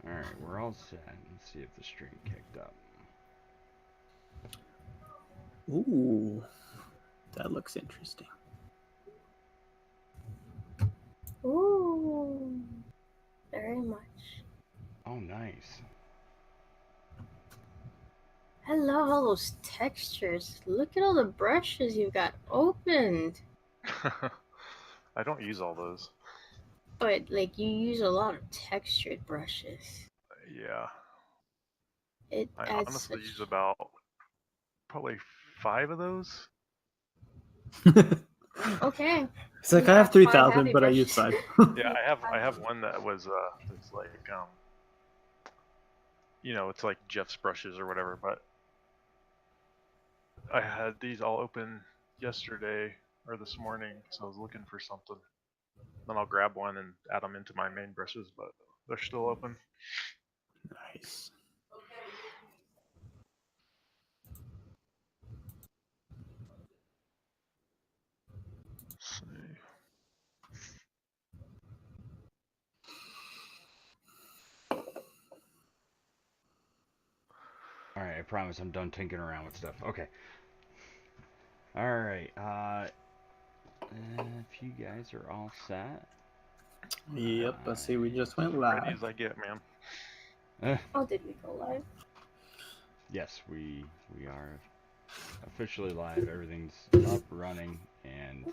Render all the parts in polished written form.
Alright, we're all set. Let's see if the stream kicked up. Ooh, that looks interesting. Ooh, very much. Oh, nice. I love all those textures. Look at all the brushes you've got opened. I don't use all those. But, like, you use a lot of textured brushes. Yeah. It I adds honestly such... use about probably 5 of those. Okay. It's like You I have got 3,000, 5 but I happy use 5. Yeah, I have one that was it's like you know, it's like Jeff's brushes or whatever, but I had these all open yesterday or this morning, so I was looking for something. Then I'll grab one and add them into my main brushes, but they're still open. Nice. Let's see. Alright, I promise I'm done tinkering around with stuff. Okay. Alright, if you guys are all set. Yep, I see we just went Ready live. as I get, man. Oh, did we go live? Yes, we are officially live. Everything's up, running, and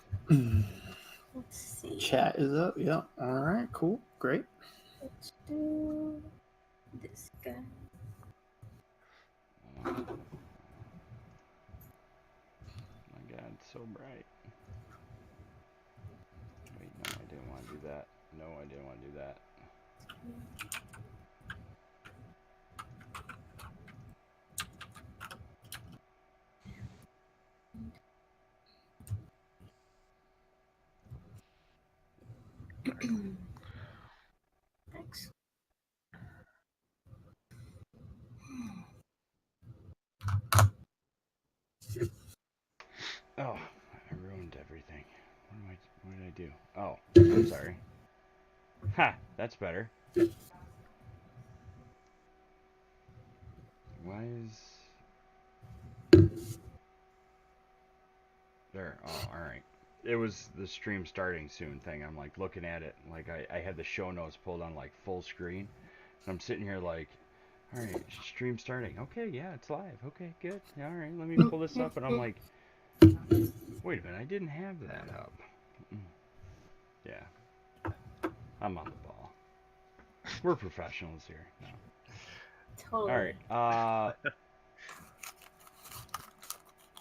Let's see. Chat is up. Yep. All right. Cool. Great. Let's do this guy. my God, it's so bright. Wait, no, I didn't want to do that. No, I didn't want to do that. Thanks. Oh, I ruined everything. What did I do? Oh, I'm sorry. Ha, that's better. Why is there? Oh, all right. It was the stream starting soon thing. I'm like looking at it, like I had the show notes pulled on like full screen. And I'm sitting here like, all right, stream starting. Okay, yeah, it's live. Okay, good. All right, let me pull this up. And I'm like, wait a minute, I didn't have that up. Yeah, I'm on the ball. We're professionals here. No. Totally. All right.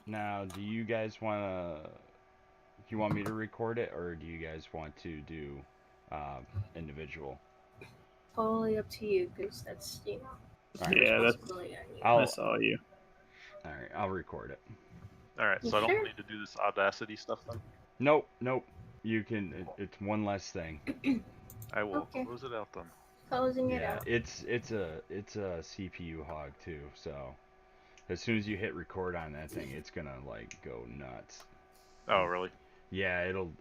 Now, do you guys want to? Do you want me to record it, or do you guys want to do individual? Totally up to you, because that's, you know, Right. Yeah, that's. responsibility on you. I saw you. All right, I'll record it. All right, You so I don't sure? need to do this Audacity stuff then. Nope. You can. It's one less thing. I will Okay. close it out then. Closing it Yeah, out. it's a CPU hog too. So as soon as you hit record on that thing, it's gonna like go nuts. Oh, really? Yeah, it'll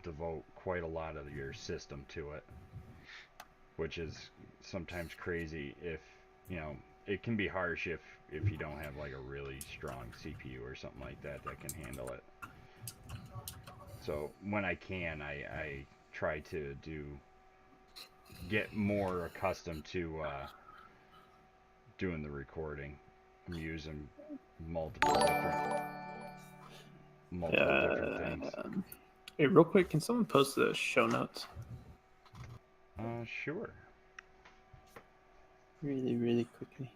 devote quite a lot of your system to it, which is sometimes crazy if, you know, it can be harsh if you don't have like a really strong CPU or something like that that can handle it. So when I can, I try to get more accustomed to doing the recording. I'm using multiple different things. Hey, real quick, can someone post the show notes? Sure. Really, really quickly.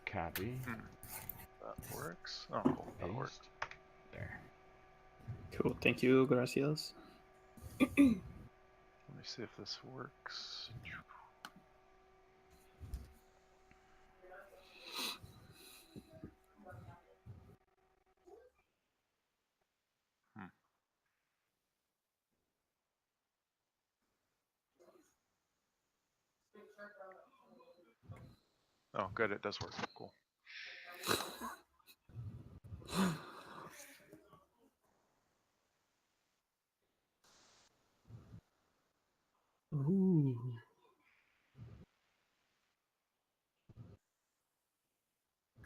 Copy. That works. Oh, cool. That'll work. Paste. There. Cool. Thank you. Gracias. Let me see if this works. Oh, good. It does work. Cool.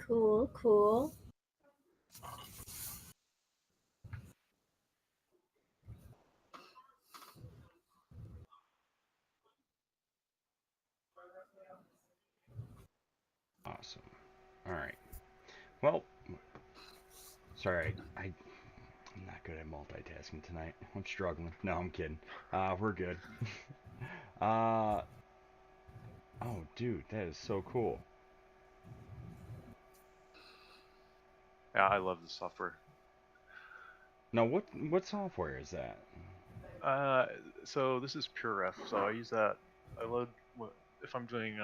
Cool, cool. Awesome. All right. Well, sorry, I'm not good at multitasking tonight. I'm struggling. No, I'm kidding. We're good. uh, oh, dude, that is so cool. Yeah, I love the software. Now, what software is that? So this is PureRef. So I use that. I load if I'm doing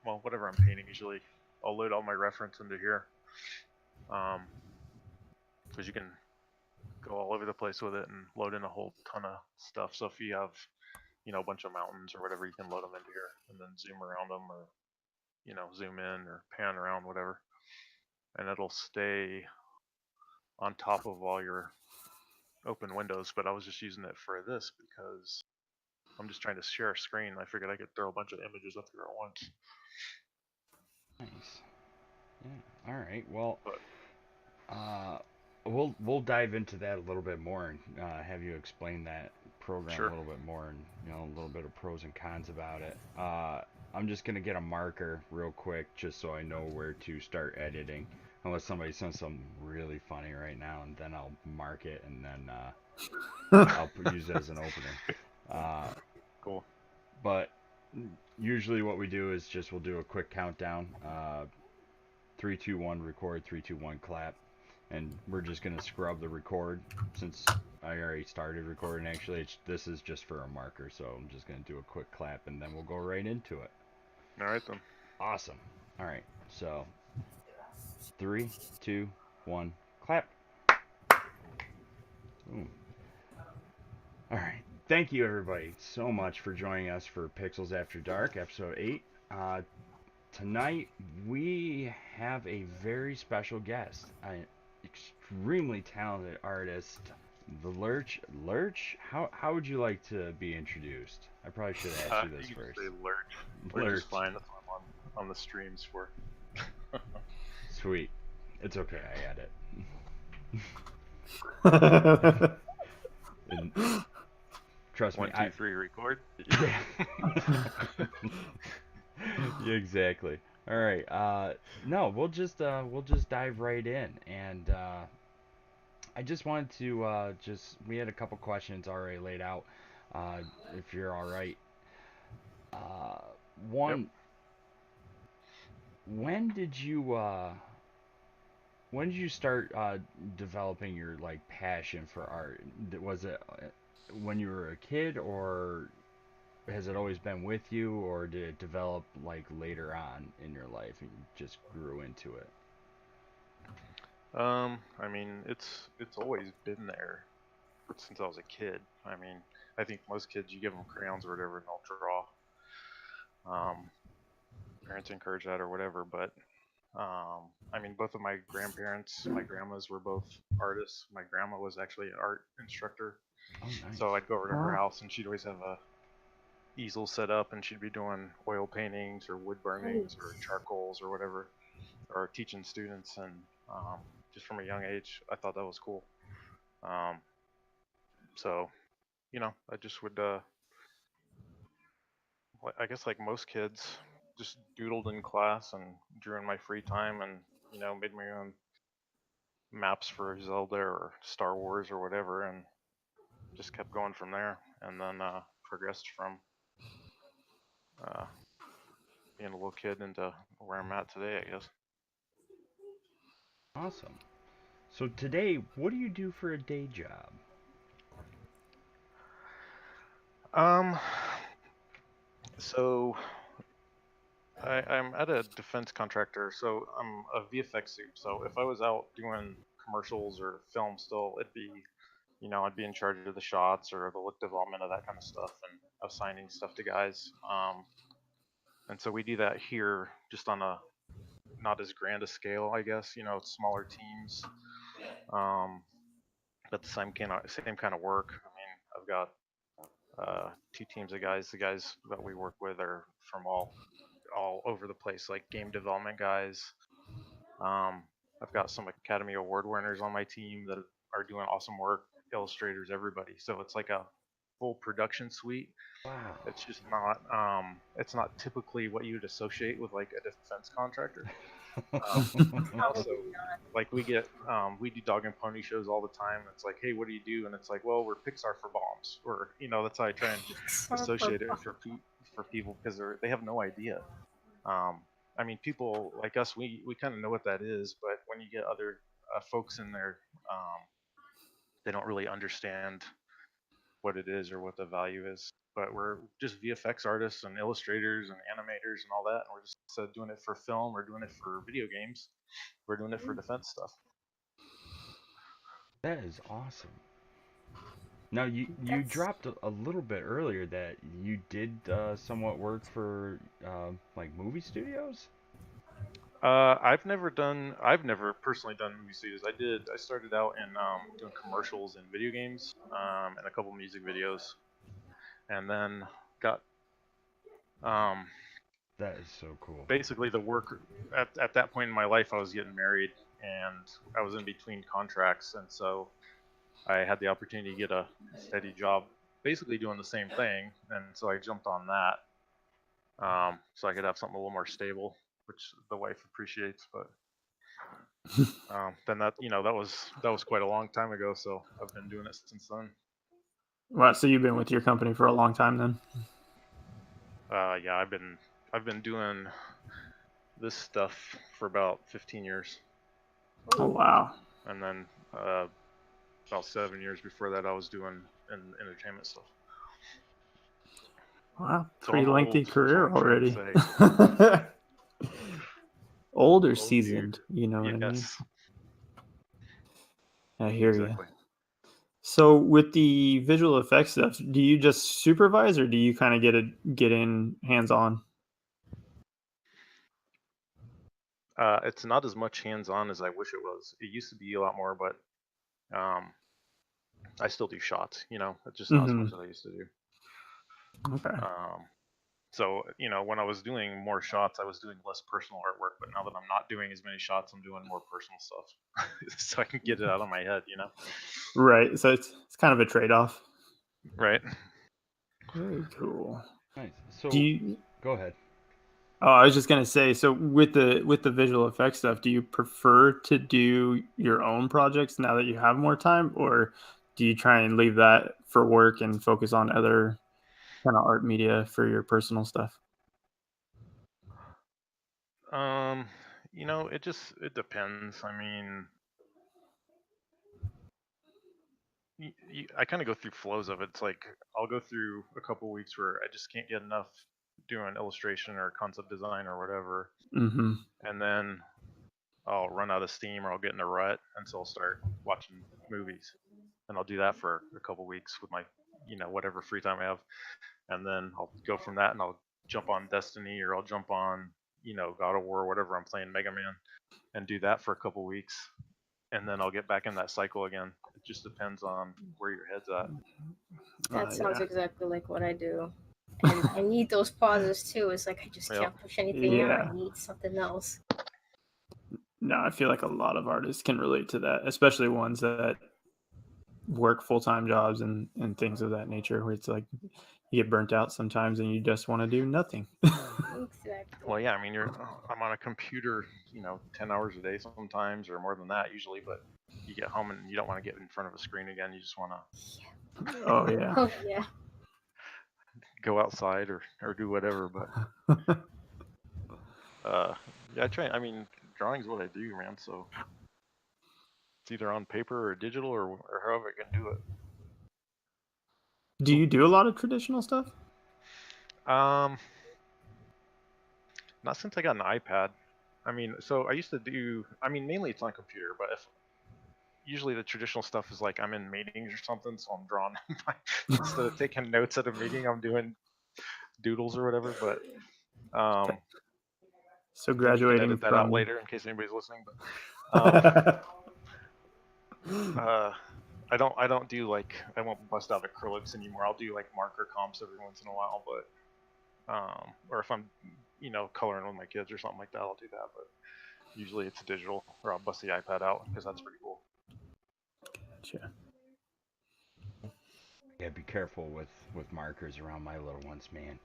well, whatever I'm painting. Usually, I'll load all my reference into here. Because you can go all over the place with it and load in a whole ton of stuff. So if you have, a bunch of mountains or whatever, you can load them into here and then zoom around them, or zoom in or pan around, whatever, and it'll stay on top of all your open windows. But I was just using it for this because I'm just trying to share a screen. I figured I could throw a bunch of images up here at once. Nice. Yeah. All right. Well, But we'll dive into that a little bit more and have you explain that program sure. a little bit more and a little bit of pros and cons about it. I'm just gonna get a marker real quick just so I know where to start editing. Unless somebody sends something really funny right now, and then I'll mark it and then I'll use it as an opener. Cool. But usually what we do is we'll do a quick countdown. 3, 2, 1, record. 3, 2, 1, clap. And we're just gonna scrub the record since I already started recording. Actually, this is just for a marker, so I'm just gonna do a quick clap and then we'll go right into it. All right then. Awesome. All right. So 3, 2, 1, clap. Boom. All right. Thank you everybody so much for joining us for Pixels After Dark, episode 8. Tonight we have a very special guest, an extremely talented artist, the Lurch. Lurch, how would you like to be introduced? I probably should ask you this You can first. say Lurch. Lurch is fine. That's what I'm on the streams for. Sweet. It's okay. I add it. And trust me. 1, 2, 3, record. Yeah. Yeah, exactly. All right. No, we'll just dive right in, and I just wanted to we had a couple questions already laid out. If you're all right. Uh, one. Yep. When did you start developing your like passion for art? Was it when you were a kid, or has it always been with you, or did it develop like later on in your life and you just grew into it? I mean, it's always been there since I was a kid. I mean, I think most kids, you give them crayons or whatever, and they'll draw. Parents encourage that or whatever, but I mean, both of my grandparents, my grandmas were both artists. My grandma was actually an art instructor, Oh, nice. so I'd go over to her house, and she'd always have a easel set up, and she'd be doing oil paintings or wood burnings or charcoals or whatever, or teaching students. And just from a young age, I thought that was cool. Um, so, I just would, I guess like most kids, just doodled in class and drew in my free time, and made my own maps for Zelda or Star Wars or whatever, and just kept going from there. And then progressed from uh, being a little kid into where I'm at today, I guess. Awesome. So today, what do you do for a day job? So I'm at a defense contractor, so I'm a VFX soup. So if I was out doing commercials or film still, it'd be, I'd be in charge of the shots or the look development of that kind of stuff and assigning stuff to guys. And so we do that here just on a not as grand a scale, I guess, smaller teams. But the same kind of work. I mean, I've got 2 teams of guys. The guys that we work with are from all over the place, like game development guys, I've got some Academy Award winners on my team that are doing awesome work, illustrators, everybody. So it's like a full production suite. Wow. It's just not it's not typically what you'd associate with like a defense contractor. Also, Probably not. like we do dog and pony shows all the time. It's like, hey, what do you do? And it's like, well, we're Pixar for bombs, or that's how I try and Except for associate it for people because they have no idea. Um, I mean, people like us, we kind of know what that is, but when you get other folks in there, they don't really understand what it is or what the value is. But we're just VFX artists and illustrators and animators and all that, and we're just doing it for film. We're doing it for video games. We're doing it for defense stuff. That is awesome. Now you That's dropped a little bit earlier that you did somewhat work for like movie studios. I've never personally done movie studios. I started out in doing commercials and video games, and a couple music videos, and then got um, That is so cool. basically the work at that point in my life. I was getting married, and I was in between contracts, and so I had the opportunity to get a steady job, basically doing the same thing, and so I jumped on that, so I could have something a little more stable, which the wife appreciates. But then that was quite a long time ago, so I've been doing it since then. Wow, so you've been with your company for a long time then? Yeah, I've been doing this stuff for about 15 years, Oh wow. and then about 7 years before that, I was doing entertainment stuff. Wow, So pretty I'm lengthy old. That's career what I'm trying already. to say. Old or Old dude. seasoned, you know what I mean? Yes, I hear you. exactly. So with the visual effects stuff, do you just supervise or do you kind of get in hands on? It's not as much hands-on as I wish it was. It used to be a lot more, but um, I still do shots. It's just not as much Mm-hmm. as I used to do. Okay. So when I was doing more shots, I was doing less personal artwork. But now that I'm not doing as many shots, I'm doing more personal stuff, so I can get it out of my head. Right. So it's kind of a trade off. Right. Very cool. Nice. Do So you go ahead. Oh, I was just gonna say, so with the visual effects stuff, do you prefer to do your own projects now that you have more time, or do you try and leave that for work and focus on other kind of art media for your personal stuff? Um, it depends. I mean, I kind of go through flows of it. It's like I'll go through a couple weeks where I just can't get enough doing illustration or concept design or whatever, Mm-hmm. and then I'll run out of steam or I'll get in a rut, and so I'll start watching movies, and I'll do that for a couple weeks with my, whatever free time I have, and then I'll go from that and I'll jump on Destiny or I'll jump on, God of War or whatever I'm playing, Mega Man, and do that for a couple weeks, and then I'll get back in that cycle again. It just depends on where your head's at. that sounds Yeah. exactly like what I do. And I need those pauses too. It's like I just Yep. can't push anything out. Yeah. I need something else. No, I feel like a lot of artists can relate to that, especially ones that work full-time jobs and things of that nature, where it's like you get burnt out sometimes and you just want to do nothing. Exactly. Well, yeah, I mean, I'm on a computer, 10 hours a day sometimes, or more than that usually, but you get home and you don't want to get in front of a screen again. You just want to Oh yeah. Oh yeah. go outside or do whatever. But yeah, I mean, drawing's what I do, man. So it's either on paper or digital or however I can do it. Do you do a lot of traditional stuff? Um, Not since I got an iPad. I mean, so I used to do. I mean, mainly it's on computer, but if usually the traditional stuff is like I'm in meetings or something, so I'm drawing. Instead of taking notes at a meeting, I'm doing doodles or whatever. But So then you can graduating edit that out from later in case anybody's listening. But uh, I don't do like I won't bust out acrylics anymore. I'll do like marker comps every once in a while, but or if I'm coloring with my kids or something like that, I'll do that. Usually it's digital, or I'll bust the iPad out because that's pretty cool. Gotcha. Yeah, be careful with markers around my little ones, man.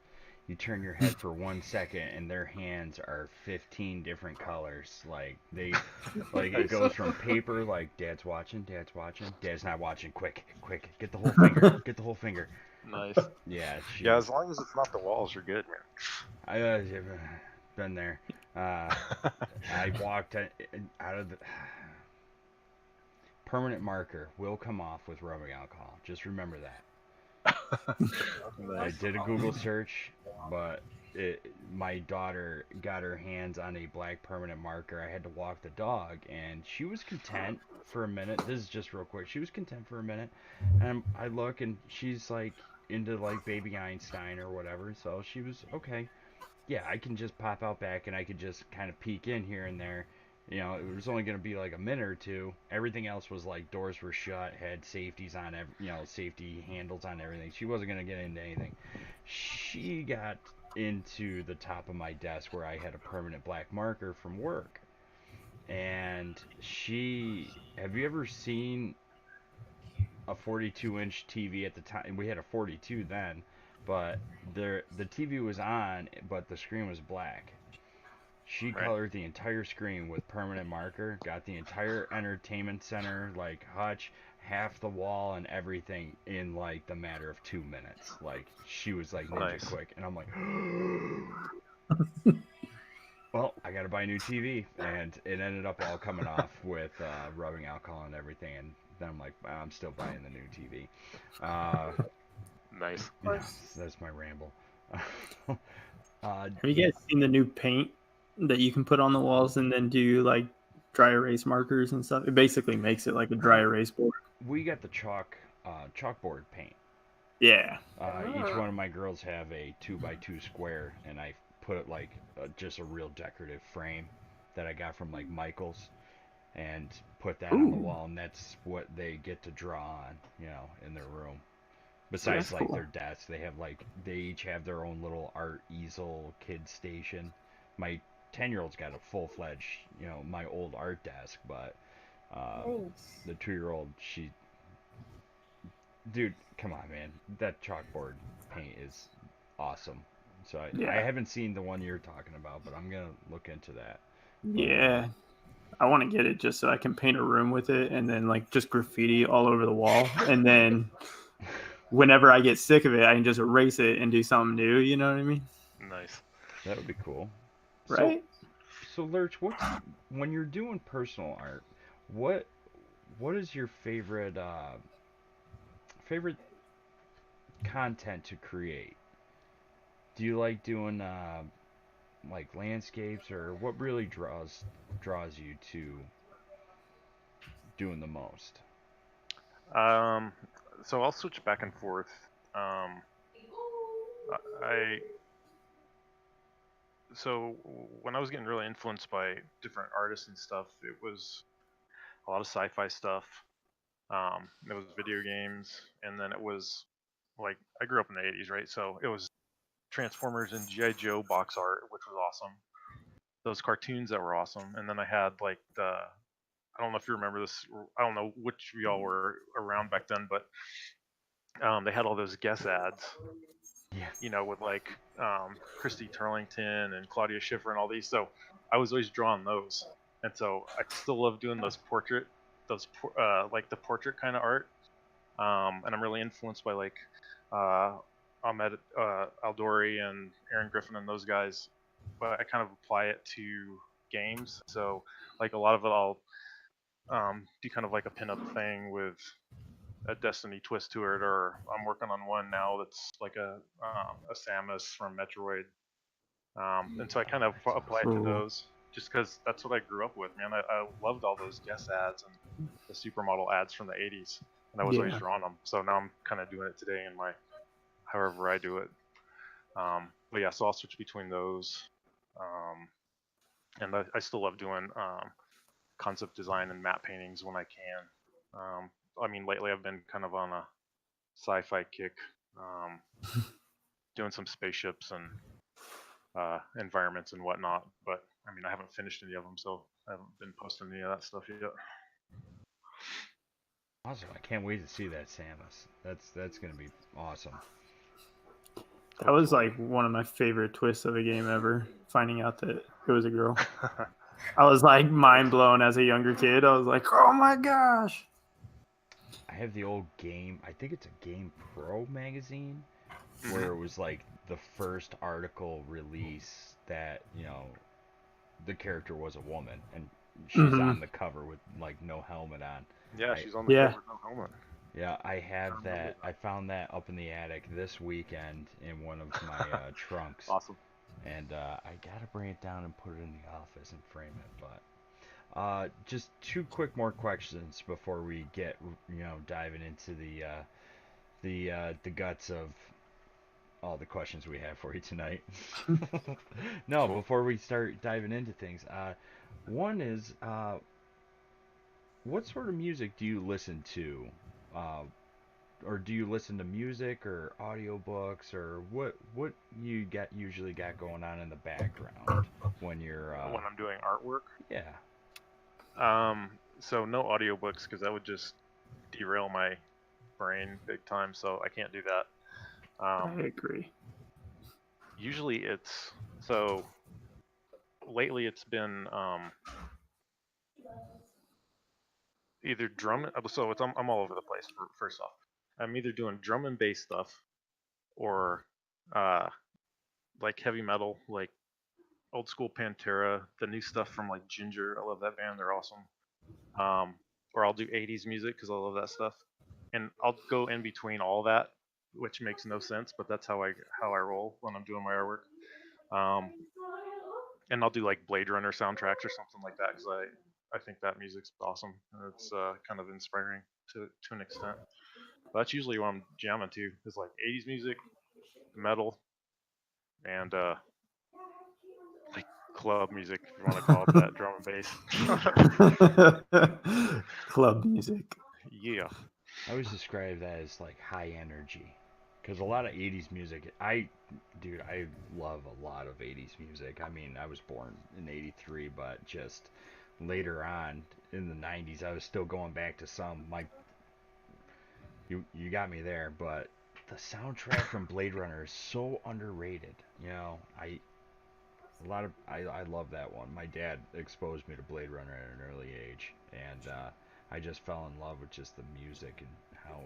You turn your head for 1 second and their hands are 15 different colors. Like it Nice. goes from paper, like dad's watching, dad's not watching. Quick, quick, get the whole finger, get the whole finger. Nice. Yeah, Yeah, as long as it's not the walls, you're good, I been there. man. I walked out of the permanent marker will come off with rubbing alcohol. Just remember that. I Nice. did a Google search, but my daughter got her hands on a black permanent marker. I had to walk the dog, and she was content for a minute. This is just real quick. She was content for a minute, and I look, and she's like into like Baby Einstein or whatever. So she was okay. Yeah, I can just pop out back, and I could just kind of peek in here and there. It was only going to be like a minute or two. Everything else was like doors were shut, had safeties on, safety handles on everything. She wasn't going to get into anything. She got into the top of my desk where I had a permanent black marker from work. And have you ever seen a 42-inch TV at the time? We had a 42 then, but the TV was on, but the screen was black. She Right. colored the entire screen with permanent marker, got the entire entertainment center, like hutch, half the wall and everything in like the matter of 2 minutes. Like she was like ninja Nice. quick, and I'm like, well, I gotta buy a new TV, and it ended up all coming off with rubbing alcohol and everything, and then I'm like, I'm still buying the new TV. Nice. Of course. That's my ramble. Have you guys seen the new paint that you can put on the walls and then do like dry erase markers and stuff? It basically makes it like a dry erase board. We got the chalkboard paint. Yeah. Each one of my girls have a 2x2 square, and I put like just a real decorative frame that I got from like Michael's, and put that on the Ooh. wall, and that's what they get to draw on, in their room. Besides That's like cool. their desks, they each have their own little art easel kid station. My 10-year-old's got a full-fledged, my old art desk, but Nice. the 2-year-old, dude, come on, man, that chalkboard paint is awesome. So I Yeah. haven't seen the one you're talking about, but I'm gonna look into that. Yeah. I want to get it just so I can paint a room with it and then like just graffiti all over the wall. And then whenever I get sick of it, I can just erase it and do something new. You know what I mean? Nice. That would be cool. Right? So Lurch, when you're doing personal art, what is your favorite content to create? Do you like doing like landscapes, or what really draws you to doing the most? So I'll switch back and forth. Um, I so when I was getting really influenced by different artists and stuff, it was a lot of sci-fi stuff. It was video games, and then it was like I grew up in the '80s, right? So it was Transformers and GI Joe box art, which was awesome. Those cartoons that were awesome, and then I had like I don't know if you remember this. I don't know which of y'all were around back then, but they had all those guest ads, Yeah. with like Christy Turlington and Claudia Schiffer and all these. So I was always drawing those, and so I still love doing like the portrait kind of art. And I'm really influenced by like uh, Ahmed Aldori and Aaron Griffin and those guys, but I kind of apply it to games. So like a lot of it, I'll do kind of like a pinup thing with a Destiny twist to it, or I'm working on one now that's like a Samus from Metroid, and so I kind of apply it to Cool. those just because that's what I grew up with, man. I loved all those guest ads and the supermodel ads from the '80s, and I was always Yeah. drawing them. So now I'm kind of doing it today in my however I do it. But yeah, so I'll switch between those, and I still love doing concept design and matte paintings when I can. I mean, lately I've been kind of on a sci-fi kick, doing some spaceships and environments and whatnot. But I mean, I haven't finished any of them, so I haven't been posting any of that stuff yet. Awesome! I can't wait to see that, Samus. That's gonna be awesome. That was like one of my favorite twists of a game ever. Finding out that it was a girl. I was like mind blown as a younger kid. I was like, oh my gosh. I have the old game. I think it's a Game Pro magazine, where it was like the first article release that the character was a woman, and she's on the cover with like no helmet on. Yeah, she's on the cover with no helmet. Yeah, I have that. I found that up in the attic this weekend in one of my trunks. Awesome. And I gotta bring it down and put it in the office and frame it. But just two quick more questions before we get diving into the guts of all the questions we have for you tonight. No, before we start diving into things, one is what sort of music do you listen to? Or do you listen to music or audiobooks, or what you usually got going on in the background when you're when I'm doing artwork? Yeah. So no audiobooks, because that would just derail my brain big time, so I can't do that. I agree. Usually lately it's been either drum. So I'm all over the place. First off, I'm either doing drum and bass stuff, or like heavy metal, like old school Pantera, the new stuff from like Ginger. I love that band; they're awesome. Or I'll do 80s music because I love that stuff, and I'll go in between all that, which makes no sense, but that's how I roll when I'm doing my artwork. And I'll do like Blade Runner soundtracks or something like that because I think that music's awesome. And it's kind of inspiring to an extent. But that's usually what I'm jamming to is like 80s music, metal, and like club music, if you want to call it that, drum and bass. Club music. Yeah. I always describe that as like high energy, because a lot of 80s music, I love a lot of 80s music. I mean, I was born in 83, but just later on in the 90s, I was still going back to some. You got me there, but the soundtrack from Blade Runner is so underrated. I love that one. My dad exposed me to Blade Runner at an early age, and I just fell in love with just the music and how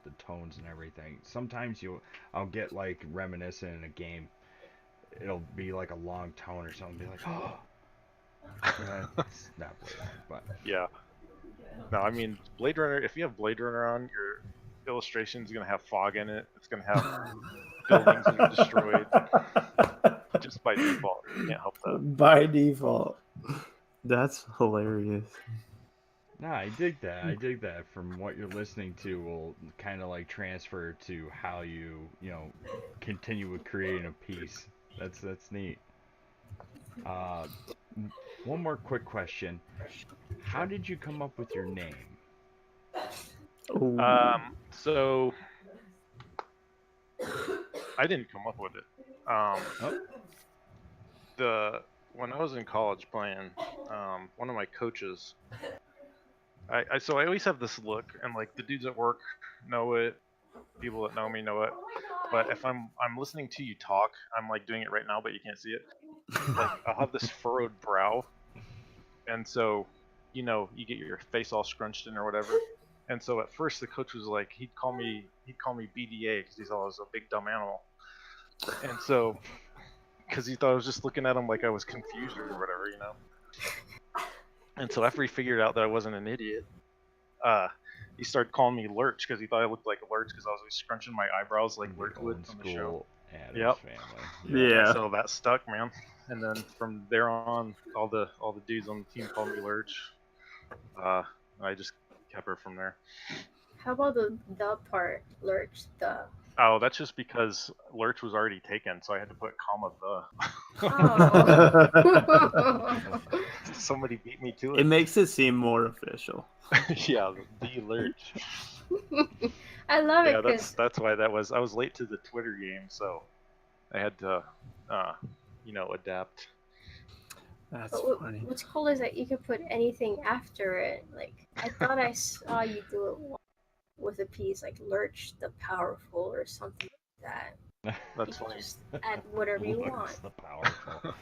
the tones and everything. Sometimes I'll get like reminiscent in a game. It'll be like a long tone or something. Be like, oh, it's not Blade Runner, but yeah. No, I mean Blade Runner. If you have Blade Runner on, your illustration is gonna have fog in it. It's gonna have buildings that are destroyed. Just by default, you can't help that. By default, that's hilarious. No, I dig that. I dig that. From what you're listening to, will kind of like transfer to how you continue with creating a piece. That's neat. One more quick question. How did you come up with your name? So I didn't come up with it. When I was in college playing, one of my coaches, so I always have this look, and like the dudes at work know it, people that know me know it. But if I'm listening to you talk, I'm like doing it right now, but you can't see it. Like I'll have this furrowed brow, and so you get your face all scrunched in or whatever. And so at first the coach was like, he'd call me BDA because he thought I was a big dumb animal. And so, because he thought I was just looking at him like I was confused or whatever, And so after he figured out that I wasn't an idiot, he started calling me Lurch because he thought I looked like a Lurch because I was always scrunching my eyebrows like Lurch would on the show. Yep. Family. Yeah. So that stuck, man. And then from there on, all the dudes on the team called me Lurch. I just kept her from there. How about the part, Lurch, the? Oh, that's just because Lurch was already taken, so I had to put comma Oh. Somebody beat me to it. It makes it seem more official. Yeah, the Lurch. I love it. Yeah, that's why that was. I was late to the Twitter game, so I had to adapt. That's But funny. what's cool is that you can put anything after it. Like, I thought I saw you do it with a piece like Lurch the Powerful or something like that. That's You can funny. just add whatever you Lurch want. the powerful.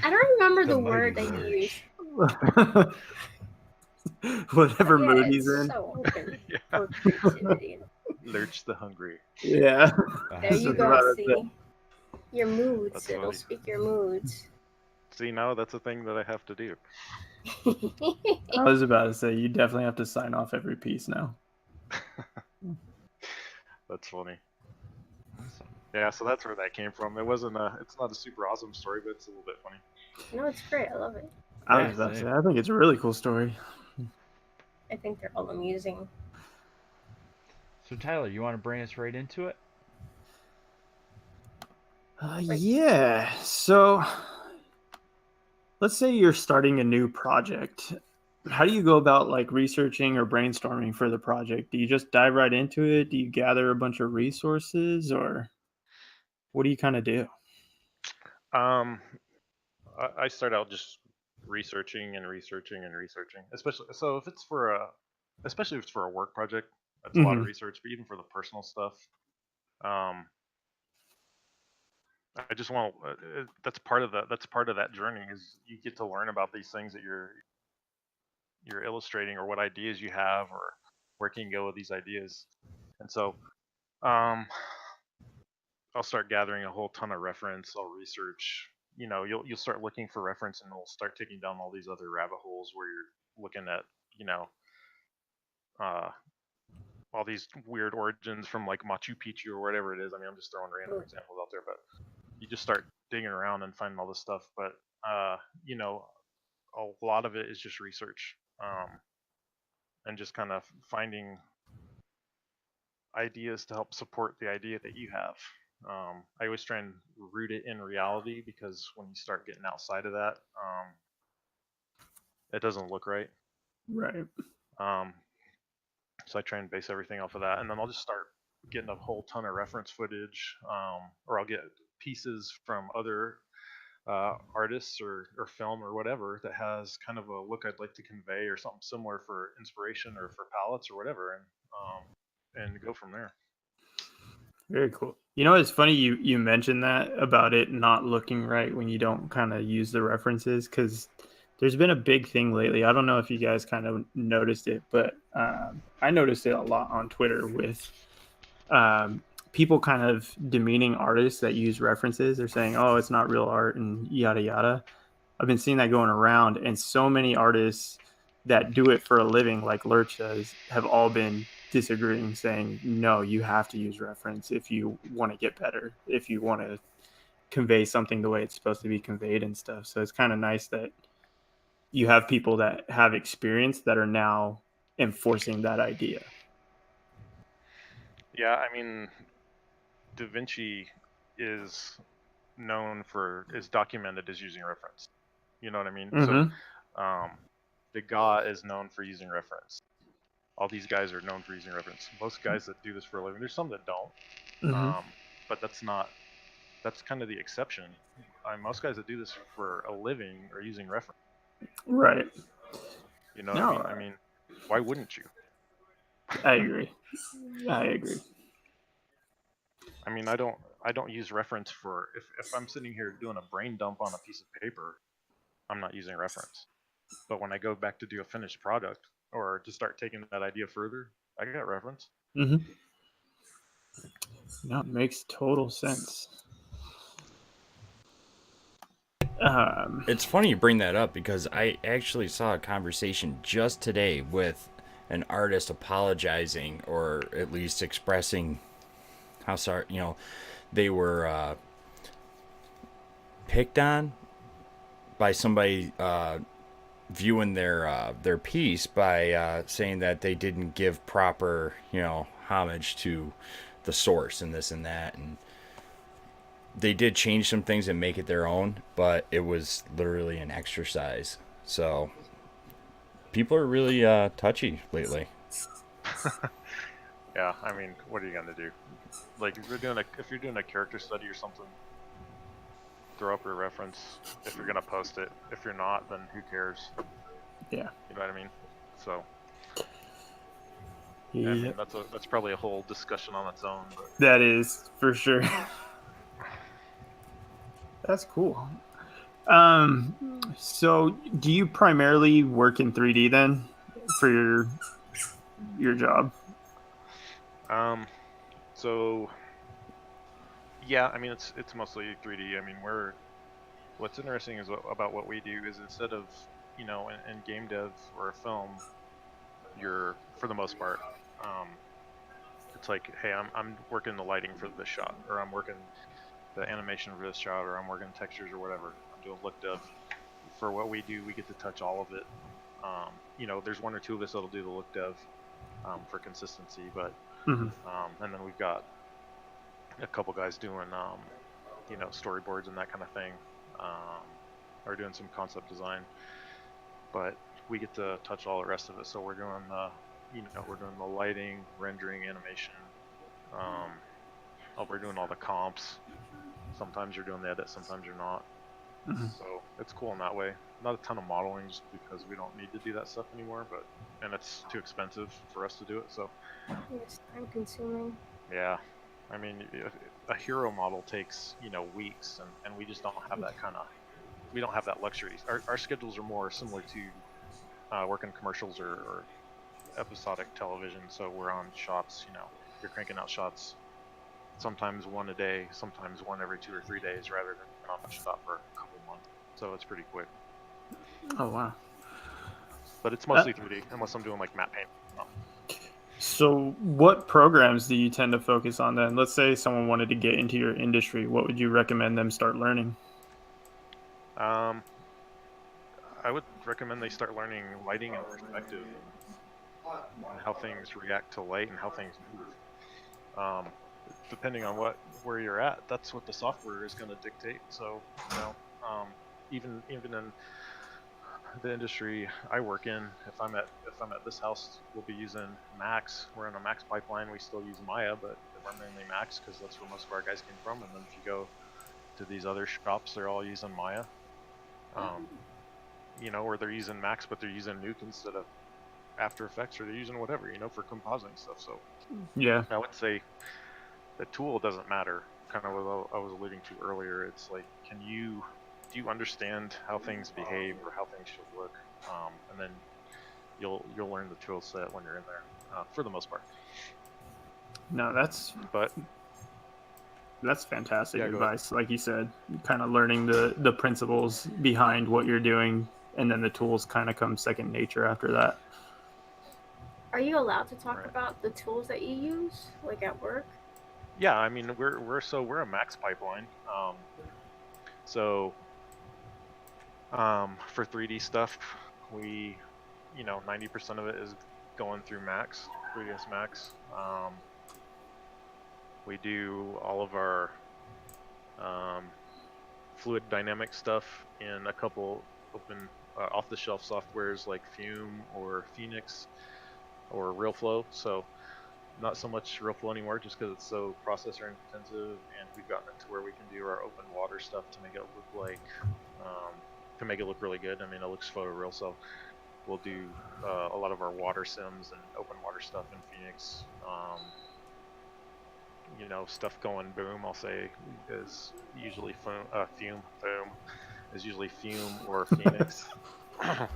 I don't remember The the mighty word that you used. Lurch. Whatever But yeah, mood he's it's in. so open Yeah. for creativity. Lurch the hungry. Yeah. There you Just go, about it. see? Your moods. That's It'll funny. speak your moods. See, now that's a thing that I have to do. I was about to say, you definitely have to sign off every piece now. That's funny. Awesome. Yeah, so that's where that came from. It's not a super awesome story, but it's a little bit funny. No, it's great. I love it. I Yeah, was about to same. say, I think it's a really cool story. I think they're all amusing. So Tyler, you want to bring us right into it? Yeah. So let's say you're starting a new project. How do you go about like researching or brainstorming for the project? Do you just dive right into it? Do you gather a bunch of resources, or what do you kind of do? Um, I start out just researching and researching and researching, especially especially if it's for a work project. That's a lot of Mhm. research, but even for the personal stuff, um, I just want that's part of that journey is you get to learn about these things that you're illustrating or what ideas you have or where can you go with these ideas. And so um, I'll start gathering a whole ton of reference. I'll research. You'll start looking for reference, and we'll start taking down all these other rabbit holes where you're looking at uh, all these weird origins from like Machu Picchu or whatever it is. I mean, I'm just throwing random examples out there, but you just start digging around and finding all this stuff. But you know, a lot of it is just research, and just kind of finding ideas to help support the idea that you have. I always try and root it in reality because when you start getting outside of that, it doesn't look right. Right. Um, so I try and base everything off of that, and then I'll just start getting a whole ton of reference footage, or I'll get pieces from other artists or film or whatever that has kind of a look I'd like to convey or something similar for inspiration or for palettes or whatever, and go from there. Very cool. You know, it's funny you mentioned that about it not looking right when you don't kind of use the references, because there's been a big thing lately. I don't know if you guys kind of noticed it, but I noticed it a lot on Twitter with people kind of demeaning artists that use references. They're saying, "Oh, it's not real art," and yada yada. I've been seeing that going around, and so many artists that do it for a living, like Lurch does, have all been disagreeing, saying, no, you have to use reference if you want to get better, if you want to convey something the way it's supposed to be conveyed and stuff. So it's kind of nice that you have people that have experience that are now enforcing that idea. Yeah, I mean, Da Vinci is is documented as using reference. You know what I mean? So, Degas is known for using reference. All these guys are known for using reference. Most guys that do this for a living, there's some that don't, but that's kind of the exception. Most guys that do this for a living are using reference. Right. You know what I mean? I mean, why wouldn't you? I agree. I mean, I don't use reference for if I'm sitting here doing a brain dump on a piece of paper, I'm not using reference. But when I go back to do a finished product or to start taking that idea further, I got reference. No, it makes total sense. It's funny you bring that up because I actually saw a conversation just today with an artist apologizing or at least expressing how sorry, they were picked on by somebody viewing their piece by saying that they didn't give proper, homage to the source and this and that, and they did change some things and make it their own, but it was literally an exercise. So people are really touchy lately. Yeah, I mean, what are you gonna do? Like if you're doing a character study or something, throw up your reference if you're gonna post it. If you're not, then who cares? Yeah. You know what I mean? So I Yeah. mean that's probably a whole discussion on its own. But That is for sure. That's cool. So do you primarily work in 3D then for your job? So yeah, I mean it's mostly 3D. I mean what's interesting is about what we do is instead of in game dev or a film, you're for the most part, it's like, hey, I'm working the lighting for this shot, or I'm working the animation for this shot, or I'm working textures or whatever. I'm doing look dev. For what we do, we get to touch all of it. There's one or two of us that'll do the look dev for consistency, but Mhm. and then we've got a couple guys doing storyboards and that kind of thing, or doing some concept design. But we get to touch all the rest of it. So we're doing we're doing the lighting, rendering, animation. We're doing all the comps. Sometimes you're doing the edit, sometimes you're not. Mhm. So it's cool in that way. Not a ton of modeling just because we don't need to do that stuff anymore, and it's too expensive for us to do it. So It's time consuming. yeah, I mean, a hero model takes weeks, and we just don't have that we don't have that luxury. Our schedules are more similar to working commercials or episodic television. So we're on shots. You're cranking out shots. Sometimes one a day, sometimes one every 2 or 3 days, rather than on a shot for a couple months. So it's pretty quick. Oh wow. But it's mostly 3D, unless I'm doing like matte paint. So what programs do you tend to focus on then? Let's say someone wanted to get into your industry. What would you recommend them start learning? I would recommend they start learning lighting and perspective, and how things react to light and how things move. Depending on where you're at, that's what the software is going to dictate. So even in the industry I work in, if I'm at this house, we'll be using Max. We're in a Max pipeline. We still use Maya, but we're mainly Max because that's where most of our guys came from. And then if you go to these other shops, they're all using Maya. Or they're using Max, but they're using Nuke instead of After Effects, or they're using whatever, for compositing stuff. So Yeah. I would say the tool doesn't matter. Kind of what I was alluding to earlier. It's like, do you understand how things behave or how things should look? And then you'll learn the tool set when you're in there, for the most part. No, that's But fantastic yeah, go ahead. advice. Like you said, kind of learning the principles behind what you're doing, and then the tools kind of come second nature after that. Are you allowed to talk Right. about the tools that you use, like at work? Yeah, I mean we're a Max pipeline. So for 3D stuff, we 90% of it is going through Max, 3ds Max. We do all of our fluid dynamic stuff in a couple open off-the-shelf softwares like Fume or Phoenix or RealFlow. So not so much RealFlow anymore, just because it's so processor intensive, and we've gotten it to where we can do our open water stuff to make it look like really good. I mean, it looks photoreal, so we'll do a lot of our water sims and open water stuff in Phoenix. Stuff going boom, I'll say, is usually Fume. Boom is usually Fume or Phoenix. I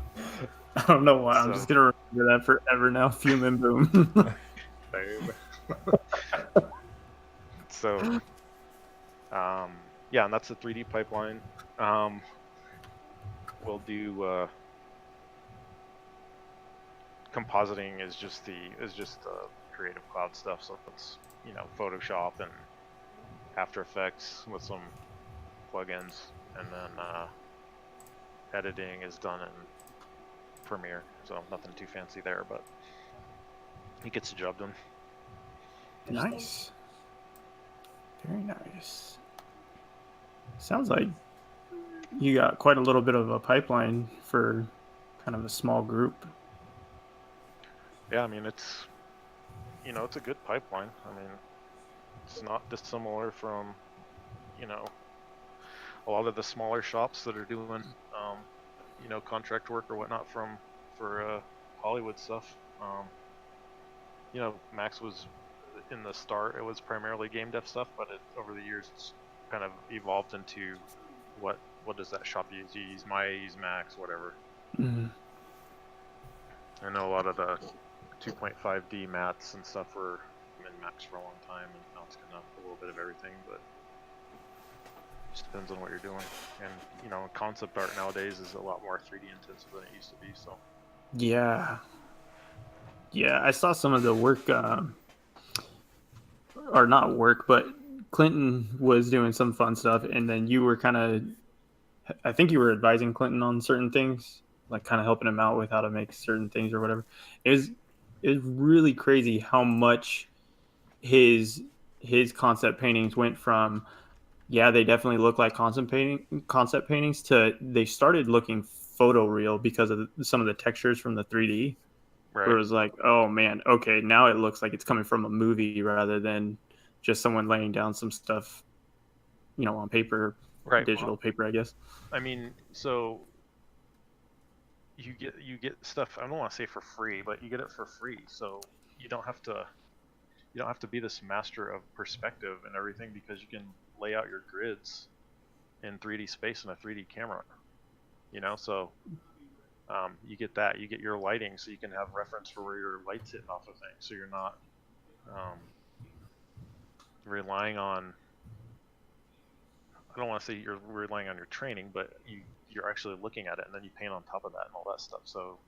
don't know why. I'm So- just gonna remember that forever now. Fume and boom. Boom. So, yeah, and that's the 3D pipeline. We'll do compositing is just the Creative Cloud stuff. So it's Photoshop and After Effects with some plugins, and then editing is done in Premiere. So nothing too fancy there, but it gets the job done. Nice. Very nice. Sounds like you got quite a little bit of a pipeline for kind of a small group. Yeah, I mean it's a good pipeline. I mean, it's not dissimilar from a lot of the smaller shops that are doing, contract work or whatnot for Hollywood stuff. Max was in the start. It was primarily game dev stuff, but over the years it's kind of evolved into what does that shop use? You use Maya, use Max, whatever. Mhm. I know a lot of the 2.5D mats and stuff were in Max for a long time, and now it's kind of a little bit of everything, but it just depends on what you're doing. And concept art nowadays is a lot more 3D intensive than it used to be. So Yeah. I saw some of the work, or not work, but Clinton was doing some fun stuff, and then you were I think you were advising Clinton on certain things, like kind of helping him out with how to make certain things or whatever. It was really crazy how much his concept paintings went from, yeah, they definitely look like concept paintings, to they started looking photoreal because of some of the textures from the 3D. Where it right, was like, oh man, okay, now it looks like it's coming from a movie rather than just someone laying down some stuff, on paper, right. digital Well, paper, I guess. I mean, so you get stuff. I don't want to say for free, but you get it for free. So you don't have to be this master of perspective and everything, because you can lay out your grids in 3D space in a 3D camera. So you get that. You get your lighting, so you can have reference for where your light's hitting off of things. So you're not um, relying on. I don't want to say you're relying on your training, but you're actually looking at it, and then you paint on top of that and all that stuff. So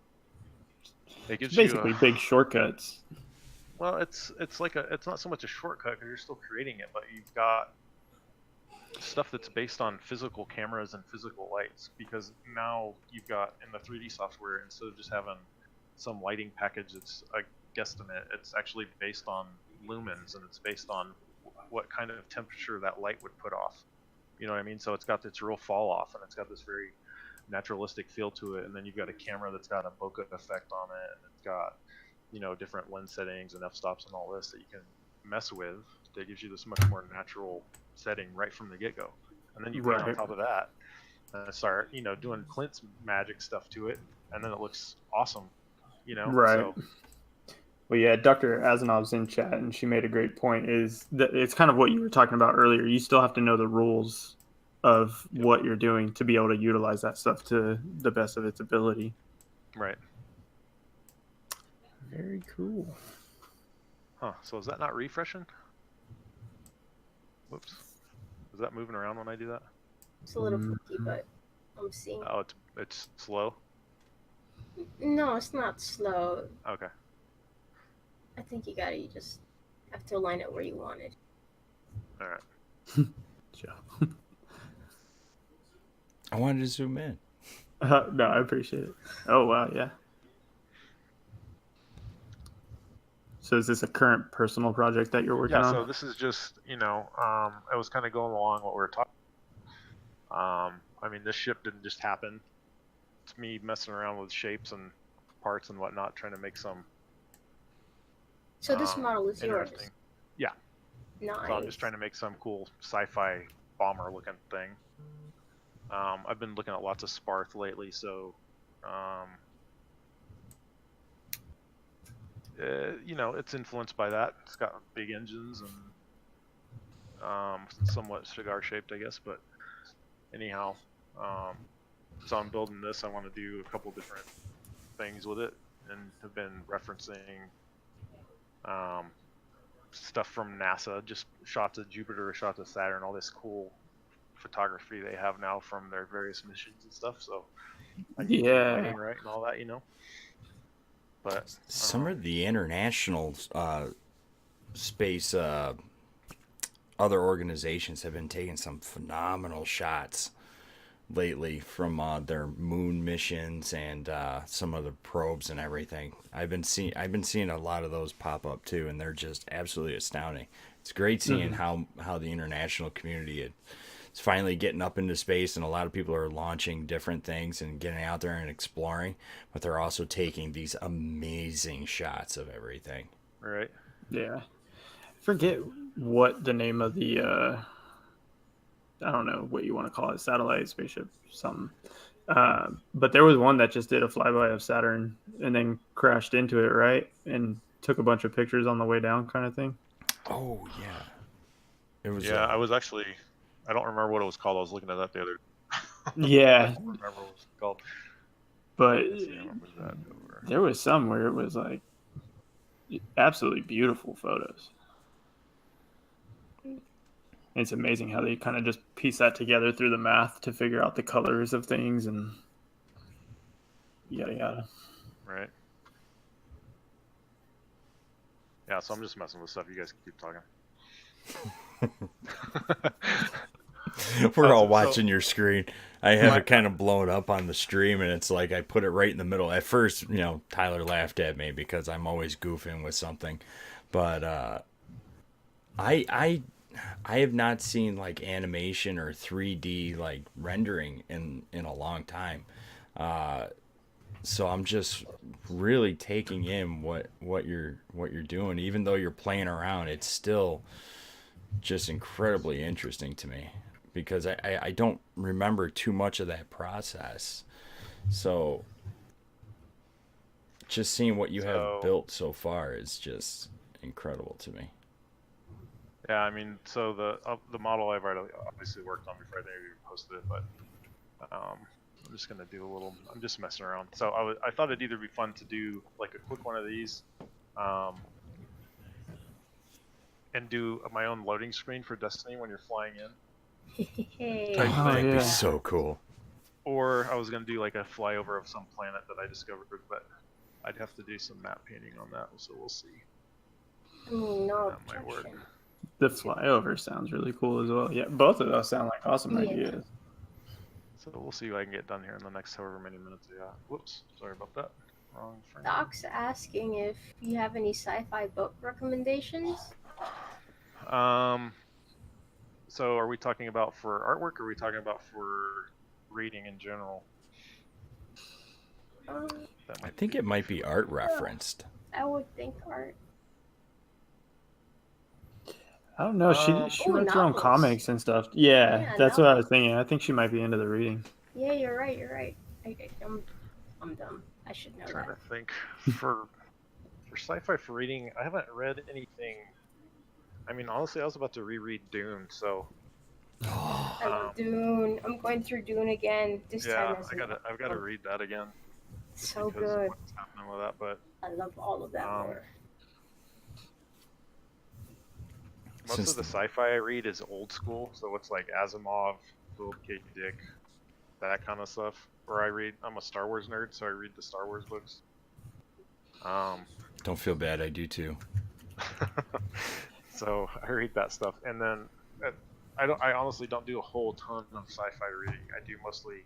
it It's gives you basically big shortcuts. well, it's not so much a shortcut because you're still creating it, but you've got stuff that's based on physical cameras and physical lights, because now you've got in the 3D software, instead of just having some lighting package that's a guesstimate, it's actually based on lumens, and it's based on what kind of temperature that light would put off. You know what I mean? So it's got this real fall off, and it's got this very naturalistic feel to it. And then you've got a camera that's got a bokeh effect on it, and it's got different lens settings and f-stops and all this that you can mess with. That gives you this much more natural setting right from the get-go. And then you paint on Right. top of that and start doing Clint's magic stuff to it, and then it looks awesome. Right. So Well, yeah, Dr. Azanov's in chat, and she made a great point. Is that it's kind of what you were talking about earlier. You still have to know the rules of Yep. what you're doing to be able to utilize that stuff to the best of its ability. right. Very cool. Huh. So is that not refreshing? Whoops. Is that moving around when I do that? It's a little funky, but I'm seeing. Oh, it's slow. No, it's not slow. Okay. I think you just have to align it where you want it. All right. Joe. I wanted to zoom in. No, I appreciate it. Oh, wow, yeah. So is this a current personal project that you're working Yeah. on? So this is just it was kind of going along what we were talking. I mean, this ship didn't just happen. It's me messing around with shapes and parts and whatnot, trying to make some. So this model is yours. Interesting. Yeah. Nice. So I'm just trying to make some cool sci-fi bomber-looking thing. I've been looking at lots of Sparth lately, so it's influenced by that. It's got big engines and somewhat cigar-shaped, I guess. But anyhow, so I'm building this. I want to do a couple different things with it, and have been referencing stuff from NASA, just shots of Jupiter, shots of Saturn, all this cool photography they have now from their various missions and stuff. So I can get the lighting right and all that, But some of the international space other organizations have been taking some phenomenal shots lately from their moon missions and some of the probes and everything. I've been seeing a lot of those pop up too, and they're just absolutely astounding. It's great seeing how the international community is finally getting up into space, and a lot of people are launching different things and getting out there and exploring, but they're also taking these amazing shots of everything. Right. Yeah. I forget what the name of the I don't know what you want to call it, satellite, spaceship, something. But there was one that just did a flyby of Saturn and then crashed into it, right? And took a bunch of pictures on the way down, kind of thing. Oh yeah, it was. Yeah, I was actually. I don't remember what it was called. I was looking at that the other. I Yeah, don't remember what it was called. but Let's see, I remember that over. there was some where it was like absolutely beautiful photos. It's amazing how they kind of just piece that together through the math to figure out the colors of things and yada yada. Right. Yeah, so I'm just messing with stuff. You guys keep talking. We're all So- watching your screen. I have My- it kind of blown up on the stream, and it's like I put it right in the middle. At first, Tyler laughed at me because I'm always goofing with something, but I have not seen like animation or 3D like rendering in a long time. So I'm just really taking in what you're doing. Even though you're playing around, it's still just incredibly interesting to me because I don't remember too much of that process. So just seeing what you have built so far is just incredible to me. Yeah, I mean, so the model I've already obviously worked on before I think we posted it, but I'm just gonna do a little. I'm just messing around. So I thought it'd either be fun to do like a quick one of these, and do my own loading screen for Destiny when you're flying in. Hey. Type Oh, thing. That'd yeah. be so cool. Or I was gonna do like a flyover of some planet that I discovered, but I'd have to do some map painting on that, so we'll see. I mean, no That might work. objection. The flyover sounds really cool as well. Yeah, both of those sound like awesome Yeah. ideas. So we'll see what I can get done here in the next however many minutes we got. Whoops, sorry about that. Wrong frame. Doc's asking if you have any sci-fi book recommendations. So are we talking about for artwork, or are we talking about for reading in general? Um, That I think it might be art referenced. I would think art. I don't know. She Ooh, writes her own novels. comics and stuff. Yeah, Yeah, that's what I was thinking. I think she might be into the reading. Yeah, you're right. You're right. I'm dumb. I should know I'm trying that. to think for sci-fi for reading. I haven't read anything. I mean, honestly, I was about to reread Dune, so I love Dune. I'm going through Dune again. This yeah, time as I've got to read that again. So because good. of what's happening with that, but I love all of that lore. most Since of the sci-fi I read is old school, so it's like Asimov, Philip K. Dick, that kind of stuff. Or I'm a Star Wars nerd, so I read the Star Wars books. Don't feel bad, I do too. So I read that stuff, and then I honestly don't do a whole ton of sci-fi reading. I do mostly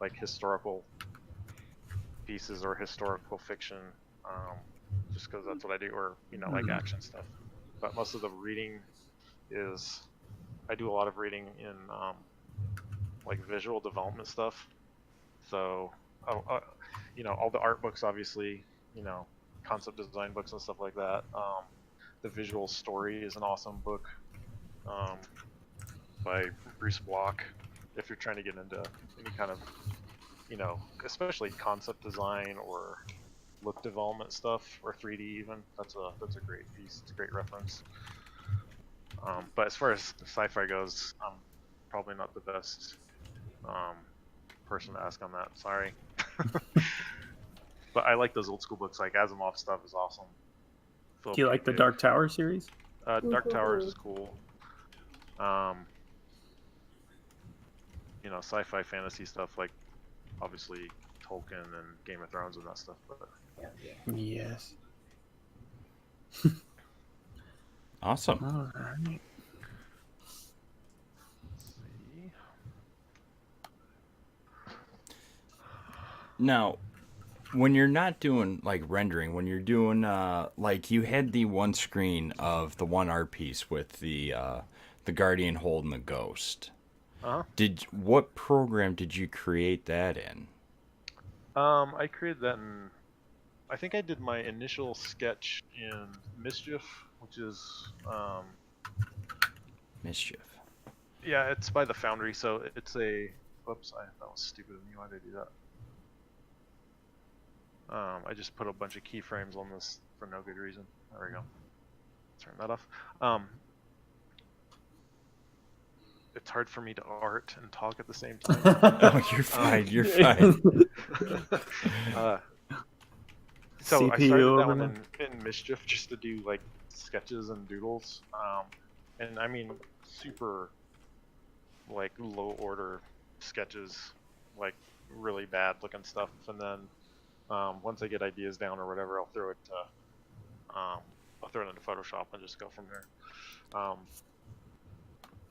like historical pieces or historical fiction, just because that's what I do, or like action stuff. But most of the reading is I do a lot of reading in like visual development stuff. So all the art books, obviously, concept design books and stuff like that. The Visual Story is an awesome book by Bruce Block. If you're trying to get into any kind of, especially concept design or look development stuff, or 3D even, that's a great piece. It's a great reference. But as far as sci-fi goes, I'm probably not the best person to ask on that. Sorry. But I like those old school books. Like Asimov stuff is awesome. Do you like the Dark Tower series? Dark Towers is cool. Sci-fi fantasy stuff like obviously Tolkien and Game of Thrones and that stuff. But Yes. Awesome. All right. let's see. Now, when you're not doing like rendering, when you're doing like you had the one screen of the one art piece with the Guardian holding the ghost. What program did you create that in? I created that in. I think I did my initial sketch in Mischief, which is Mischief. Yeah, it's by the Foundry, so it's a. Whoops, that was stupid of me. Why did I do that? I just put a bunch of keyframes on this for no good reason. There we go. Turn that off. It's hard for me to art and talk at the same time. Oh, you're fine. You're fine. So CPU I started that one overload. in Mischief just to do like sketches and doodles, and I mean super like low order sketches, like really bad looking stuff, and then once I get ideas down or whatever, I'll throw it into Photoshop and just go from there.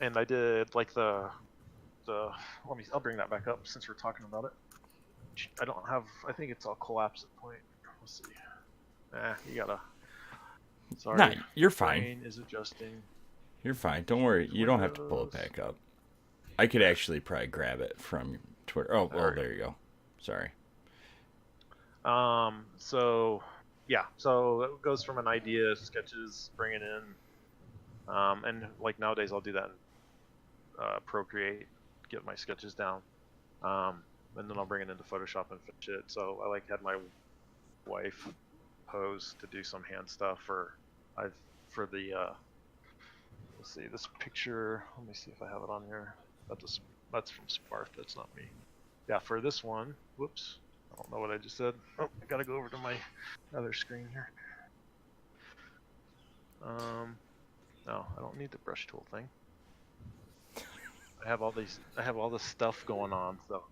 And I did like the I'll bring that back up since we're talking about it. I think it's all collapsed at point. Let's see. You gotta. Sorry. Nah, you're fine. Brain is adjusting. You're fine. Don't worry. You don't have to pull it back up. I could actually probably grab it from Twitter. Oh, well, there you go. Sorry. So it goes from an idea, sketches, bring it in, and like nowadays I'll do that in Procreate, get my sketches down, and then I'll bring it into Photoshop and finish it. So I had my wife pose to do some hand stuff for the let's see, this picture. Let me see if I have it on here. That's from Sparth. That's not me. Yeah, for this one. Whoops. I don't know what I just said. Oh, I gotta go over to my other screen here. No, I don't need the brush tool thing. I have all this stuff going on. So,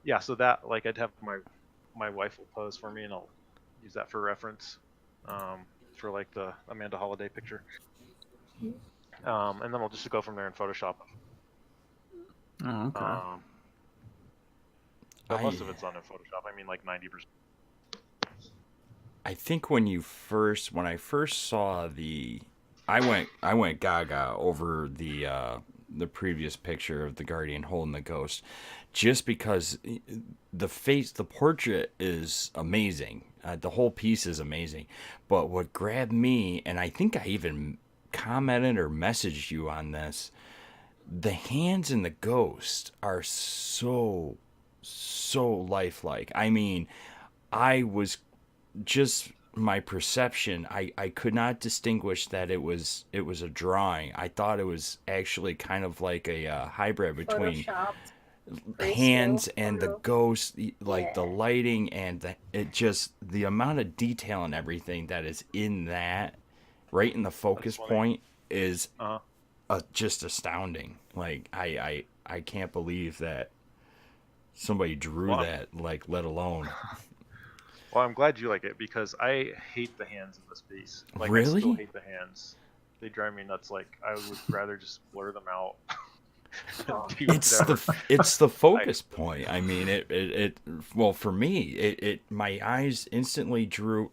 yeah. So that I'd have my wife will pose for me, and I'll use that for reference, for like the Amanda Holiday picture. And then I'll just go from there in Photoshop. Oh, okay. But most of it's done in Photoshop. I mean, like 90%. I think when I first saw I went gaga over the previous picture of the Guardian holding the ghost, just because the portrait is amazing. The whole piece is amazing. But what grabbed me, and I think I even commented or messaged you on this, the hands in the ghost are so lifelike. I mean, I was just my perception. I could not distinguish that it was a drawing. I thought it was actually kind of like a hybrid between hands and the ghost, like the lighting and the amount of detail and everything that is in that, right in the focus point, is just astounding. Like I can't believe that somebody drew that, let alone. Well, I'm glad you like it, because I hate the hands in this piece. Really? I still hate the hands. They drive me nuts. I would rather just blur them out. It's the focus point. I mean, it well, for me, my eyes instantly drew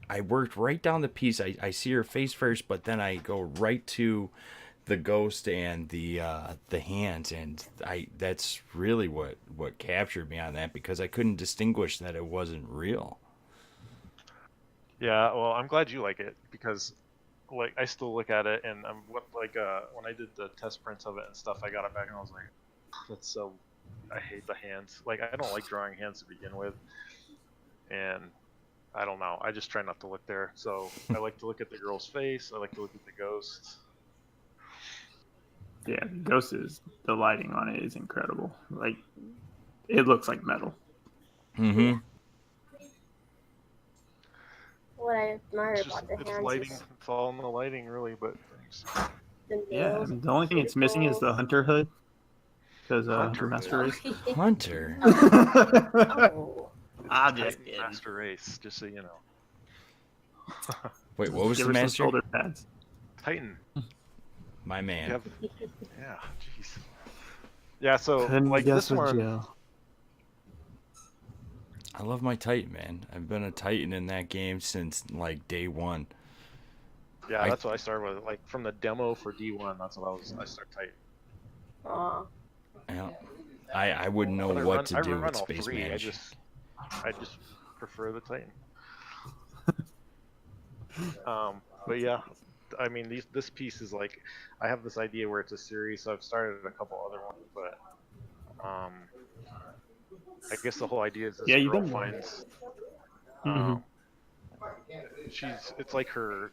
I worked right down the piece. I see her face first, but then I go right to the ghost and the hands, and that's really what captured me on that, because I couldn't distinguish that it wasn't real. Yeah, well, I'm glad you like it, because I still look at it, and when I did the test prints of it and stuff, I got it back and I was like, that's so, I hate the hands. I don't like drawing hands to begin with, and I don't know, I just try not to look there. So I like to look at the girl's face, I like to look at the ghost. Yeah, the lighting on it is incredible. It looks like metal. Mm-hmm. What I admire about the hands lighting. is It's all in the lighting, really. But the Yeah, nails. the only thing it's missing is the hunter hood, because Hunter Master Race. Hunter. Oh. I just Titan Master Race, just so you know. Wait, what was Give the her some master? shoulder pads. Titan. My man. Yeah, jeez. Yeah, so Couldn't like guess this with one. Joe. I love my Titan, man. I've been a Titan in that game since day one. Yeah, that's what I started with. From the demo for D1, that's what I started Titan. Aw. Yeah. I wouldn't know But what to I do run with all Space three. Mage. I just prefer the Titan. But yeah, I mean, this piece is like, I have this idea where it's a series, so I've started a couple other ones, but I guess the whole idea is this Yeah, you've girl been. finds, Mhm. it's like her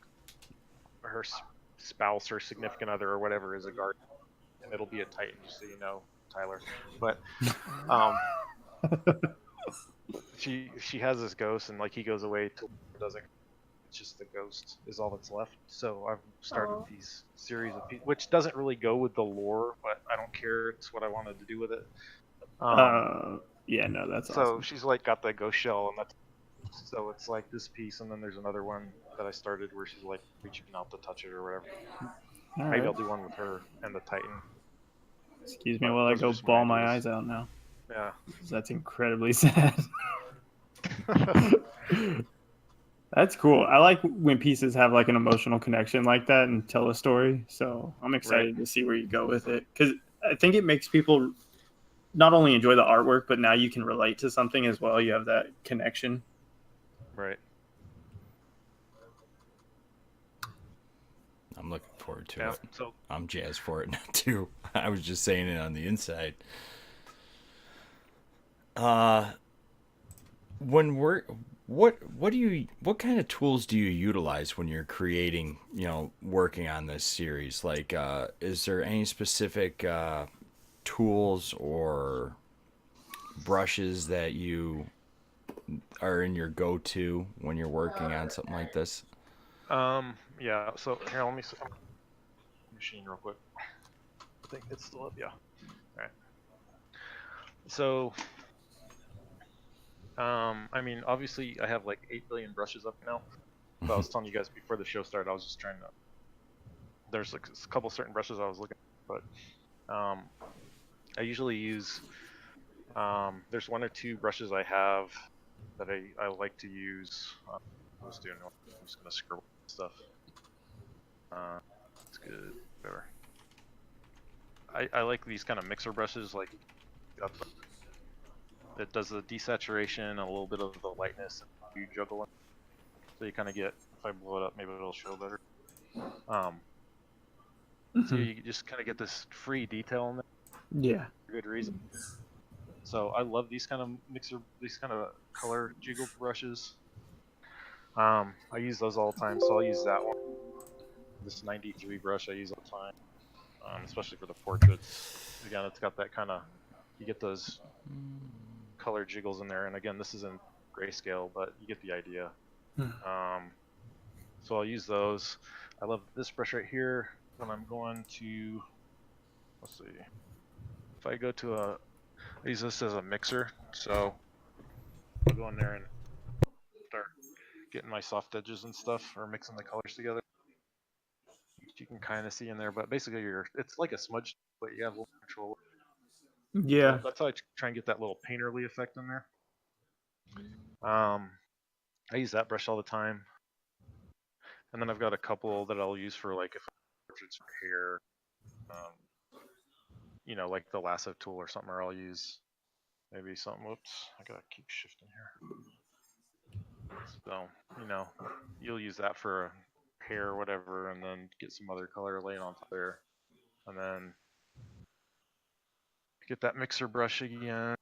spouse or significant other or whatever is a guardian, and it'll be a Titan, just so you know, Tyler. But um, she has this ghost, and like he goes away till doesn't. It's just the ghost is all that's left. So I've started Oh. these series of which doesn't really go with the lore, but I don't care. It's what I wanted to do with it. Yeah, no, that's So awesome. she's like got that ghost shell, and that's so it's like this piece, and then there's another one that I started where she's like reaching out to touch it or whatever. All Maybe right. I'll do one with her and the Titan. Excuse me But while I those are go just my bawl my ideas. eyes out now. Yeah. 'Cause that's incredibly sad. That's cool. I like when pieces have like an emotional connection like that and tell a story. So I'm Right. excited to see where you go with it because I think it makes people not only enjoy the artwork, but now you can relate to something as well. You have that connection. Right. I'm looking forward to Yeah. it. So I'm jazzed for it now too. I was just saying it on the inside. When we're what kind of tools do you utilize when you're creating, working on this series? Like, is there any specific tools or brushes that you are in your go-to when you're working on something like this? yeah. So here, let me see machine real quick. I think it's still up. Yeah. All right. So I mean, obviously, I have like 8 billion brushes up now. But I was telling you guys before the show started, I was just trying to. There's like a couple certain brushes I was looking at, but I usually use. There's one or two brushes I have that I like to use. I'm just doing. I'm just gonna scribble stuff. It's good. Whatever. I like these kind of mixer brushes, like that does the desaturation and a little bit of the lightness. You juggle it, so you kind of get. If I blow it up, maybe it'll show better. So you just kind of get this free detail in there Yeah. for good reason. So I love these kind of these kind of color jiggle brushes. I use those all the time, so I'll use that one. This 93 brush I use all the time, especially for the portraits. Again, it's got that kind of, you get those color jiggles in there, and again, this is in grayscale, but you get the idea. So I'll use those. I love this brush right here when I'm going to, let's see, if I go to I use this as a mixer, so I'll go in there and start getting my soft edges and stuff, or mixing the colors together. You can kind of see in there, but basically it's like a smudge, but you have a little control. Yeah. So that's how I try and get that little painterly effect in there. I use that brush all the time, and then I've got a couple that I'll use for like if portraits for hair, like the lasso tool or something, or I'll use maybe something. Whoops, I gotta keep shifting here. So you'll use that for hair or whatever, and then get some other color laying on top there, and then get that mixer brush again.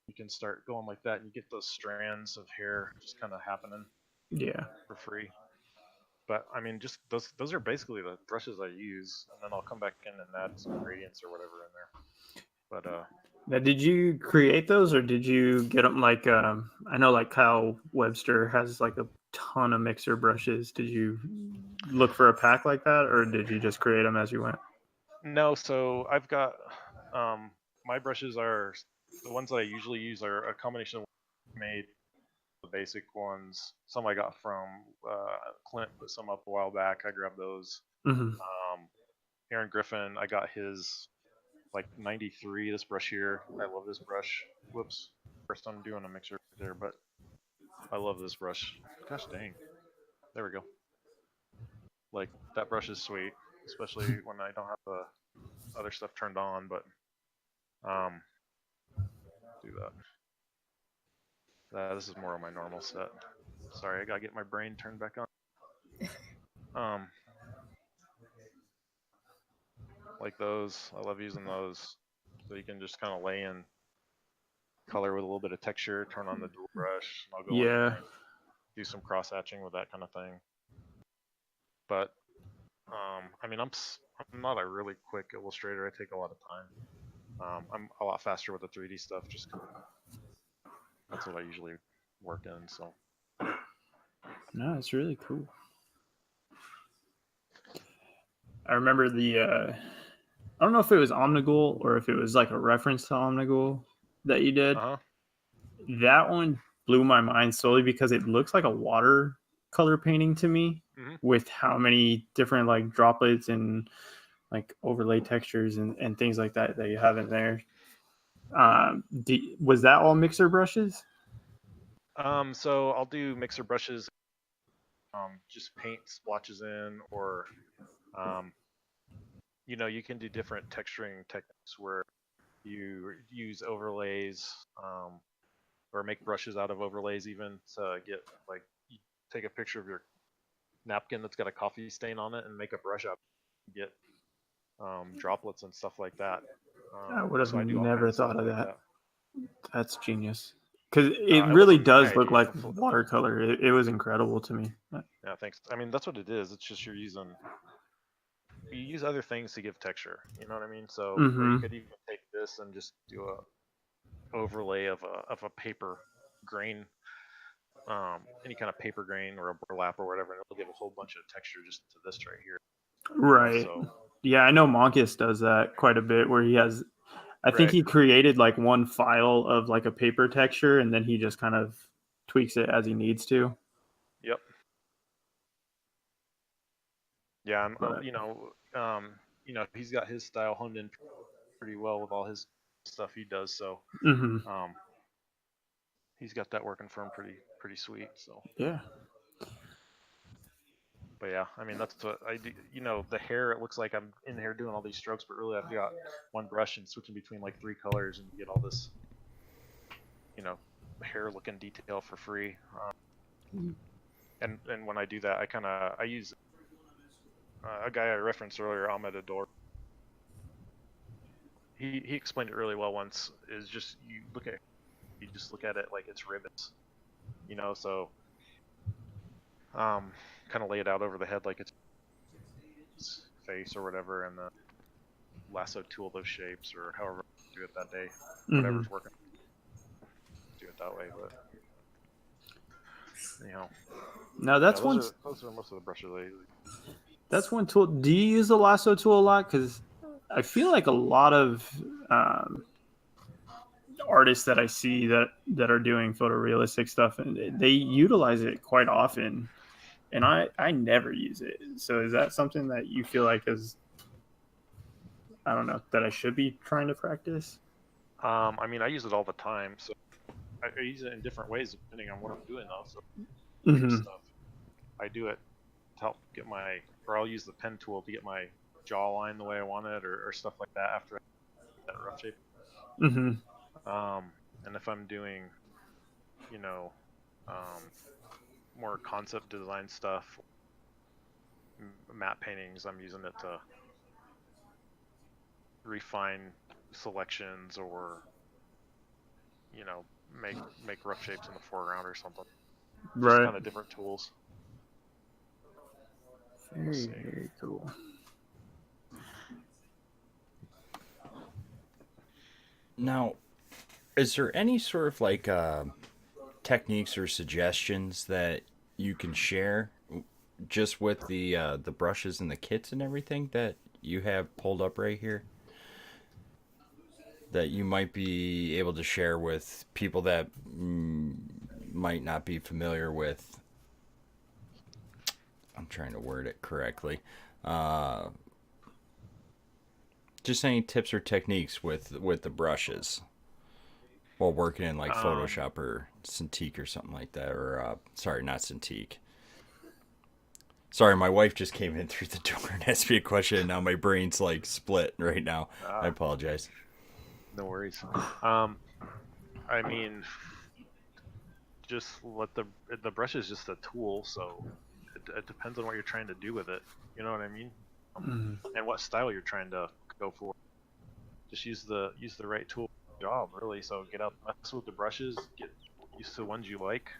You can start going like that, and you get those strands of hair just kind of happening. Yeah. For free. But I mean, just those are basically the brushes I use, and then I'll come back in and add some gradients or whatever in there. But Now, did you create those or did you get them like I know like Kyle Webster has like a ton of mixer brushes. Did you look for a pack like that or did you just create them as you went? no, so I've got my brushes are the ones that I usually use are a combination of made the basic ones. Some I got from Clint put some up a while back. I grabbed those. Mm-hmm. Aaron Griffin, I got his like 93. This brush here, I love this brush. Whoops, first time doing a mixer there, but I love this brush. Gosh dang, there we go. Like that brush is sweet, especially when I don't have the other stuff turned on. But do that. This is more of my normal set. Sorry, I gotta get my brain turned back on. like those. I love using those. So you can just kind of lay in color with a little bit of texture, turn on the dual brush, and I'll go in Yeah. there and do some cross hatching with that kind of thing. But I mean, I'm not a really quick illustrator. I take a lot of time. I'm a lot faster with the 3D stuff, just 'cause that's what I usually work in. So No, it's really cool. I remember I don't know if it was Omnigul or if it was like a reference to Omnigul that you did. That one blew my mind solely because it looks like a watercolor painting to me, with how many different like droplets and like overlay textures and things like that you have in there. Was that all mixer brushes? So I'll do mixer brushes, just paint splotches in, or you know, you can do different texturing techniques where you use overlays, or make brushes out of overlays even to get, like, you take a picture of your napkin that's got a coffee stain on it and make a brush up, get droplets and stuff like that. I would have So I do all never kinds of thought stuff of like that. that. That's genius. Because it It really wasn't my does look idea. like watercolor. It was incredible to me. Yeah, thanks. I mean, that's what it is. It's just you use other things to give texture. You know what I mean? So you could even take this and just do a overlay of a paper grain, any kind of paper grain or a burlap or whatever, and it'll give a whole bunch of texture just to this right here. Right. So yeah, I know Monkus does that quite a bit, where he has, I think he created like one file of like a paper texture, and then he just kind of tweaks it as he needs to. Yep. Yeah, you know, he's got his style honed in pretty well with all his stuff he does. So, he's got that working for him pretty sweet. So yeah. But yeah, I mean, that's what I do. You know, the hair, it looks like I'm in here doing all these strokes, but really I've got one brush and switching between like 3 colors, and you get all this, you know, hair looking detail for free. And when I do that, I use a guy I referenced earlier, Ahmed Ador. He explained it really well once. Is just you just look at it like it's ribbons, you know. So kind of lay it out over the head like it's face or whatever, and then lasso tool those shapes or however you do it that day, whatever's working. Do it that way, but you know. No, that's those are most of the brushes I use. That's one tool. Do you use the lasso tool a lot? Because I feel like a lot of artists that I see that are doing photorealistic stuff, and they utilize it quite often, and I never use it. So is that something that you feel like is, I don't know, that I should be trying to practice? I mean, I use it all the time, so I use it in different ways depending on what I'm doing though. So stuff, I do it to help get or I'll use the pen tool to get my jawline the way I want it, or stuff like that after I get that rough shape. And if I'm doing, you know, more concept design stuff, matte paintings, I'm using it to refine selections, or, you know, make rough shapes in the foreground or something. Just kind of different tools. Very cool. Now, is there any sort of like techniques or suggestions that you can share just with the brushes and the kits and everything that you have pulled up right here, that you might be able to share with people that might not be familiar with? I'm trying to word it correctly. Just any tips or techniques with the brushes while working in like Photoshop or Cintiq or something like that, or sorry, not Cintiq. Sorry, my wife just came in through the door and asked me a question, and now my brain's like split right now. I apologize. No worries. I mean, just let the brush is just a tool, so it depends on what you're trying to do with it. You know what I mean? And what style you're trying to go go for. Just use the right tool for the job, really. So get out, mess with the brushes, get used to the ones you like.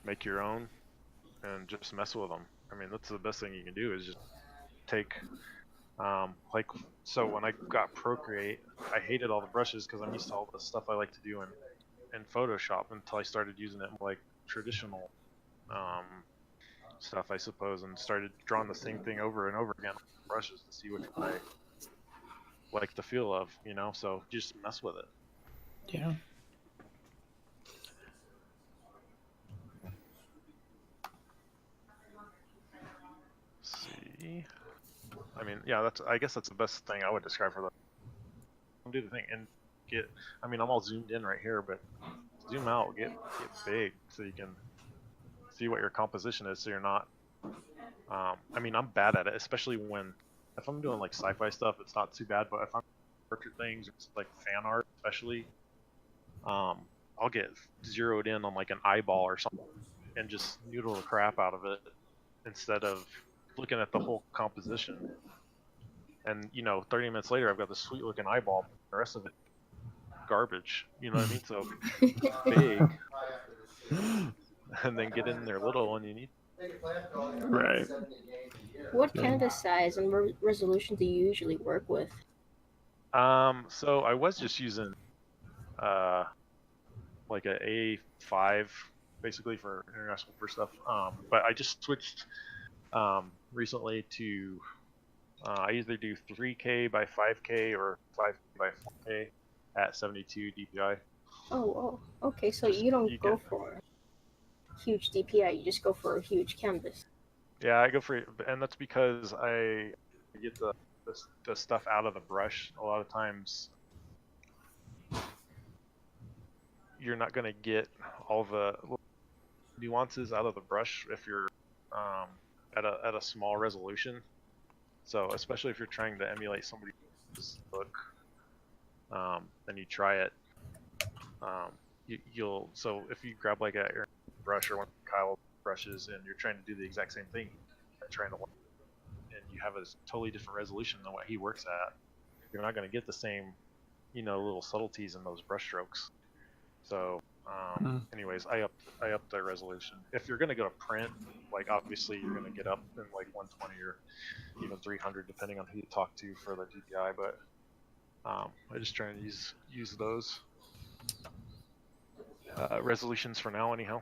Make your own, and just mess with them. I mean, that's the best thing you can do is just take, like, so when I got Procreate, I hated all the brushes because I'm used to all the stuff I like to do in Photoshop until I started using it like traditional stuff, I suppose, and started drawing the same thing over and over again with brushes to see which one I like the feel of, you know. So just mess with it. Yeah. See, I mean, yeah, I guess that's the best thing I would describe for the do the thing and get. I mean, I'm all zoomed in right here, but zoom out, get big, so you can see what your composition is. So you're not. I mean, I'm bad at it, especially if I'm doing like sci-fi stuff, it's not too bad. But if I'm portrait things, it's like fan art, especially, I'll get zeroed in on like an eyeball or something and just noodle the crap out of it instead of looking at the whole composition. And 30 minutes later, I've got this sweet looking eyeball. The rest of it, garbage. You know what I mean? So big, and then get in there little when you need. Right. What canvas size and resolution do you usually work with? So I was just using like a A5 basically for international for stuff. But I just switched recently to I either do 3K by 5K or 5K by 4K at 72 DPI. Oh, okay. So you don't go for huge DPI. You just go for a huge canvas. Yeah, I go for it, and that's because I get the stuff out of the brush. A lot of times, you're not going to get all the nuances out of the brush if you're at a small resolution. So especially if you're trying to emulate somebody's look, and you try it, you'll. So if you grab like a brush or one of Kyle's brushes and you're trying to do the exact same thing, and you have a totally different resolution than what he works at, you're not going to get the same, little subtleties in those brush strokes. So, anyways, I upped the resolution. If you're going to go to print, like obviously you're going to get up in like 120 or even 300, depending on who you talk to for the DPI. But I just try and use those resolutions for now, anyhow,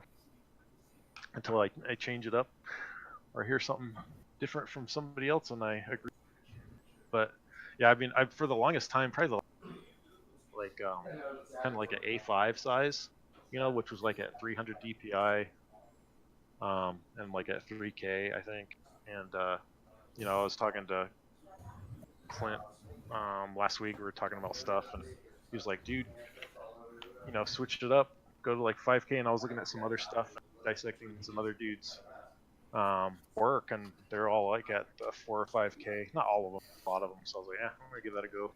until I change it up or hear something different from somebody else and I agree. But yeah, I mean, for the longest time, probably like kind of like an A5 size, which was like at 300 DPI, and like at 3K, I think. And I was talking to Clint last week. We were talking about stuff, and he was like, "Dude, switch it up, go to like 5K." And I was looking at some other stuff, dissecting some other dudes' work, and they're all like at 4 or 5K. Not all of them, a lot of them. So I was like, "Yeah, I'm gonna give that a go,"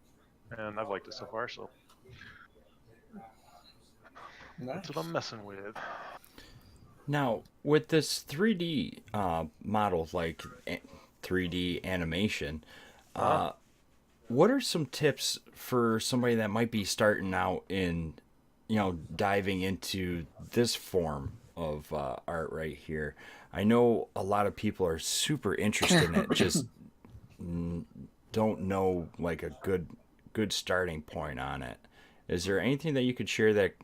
and I've liked it so far. So Nice. that's what I'm messing with. Now, with this 3D model, like 3D animation, what are some tips for somebody that might be starting out in, diving into this form of art right here? I know a lot of people are super interested in it, just don't know like a good starting point on it. Is there anything that you could share that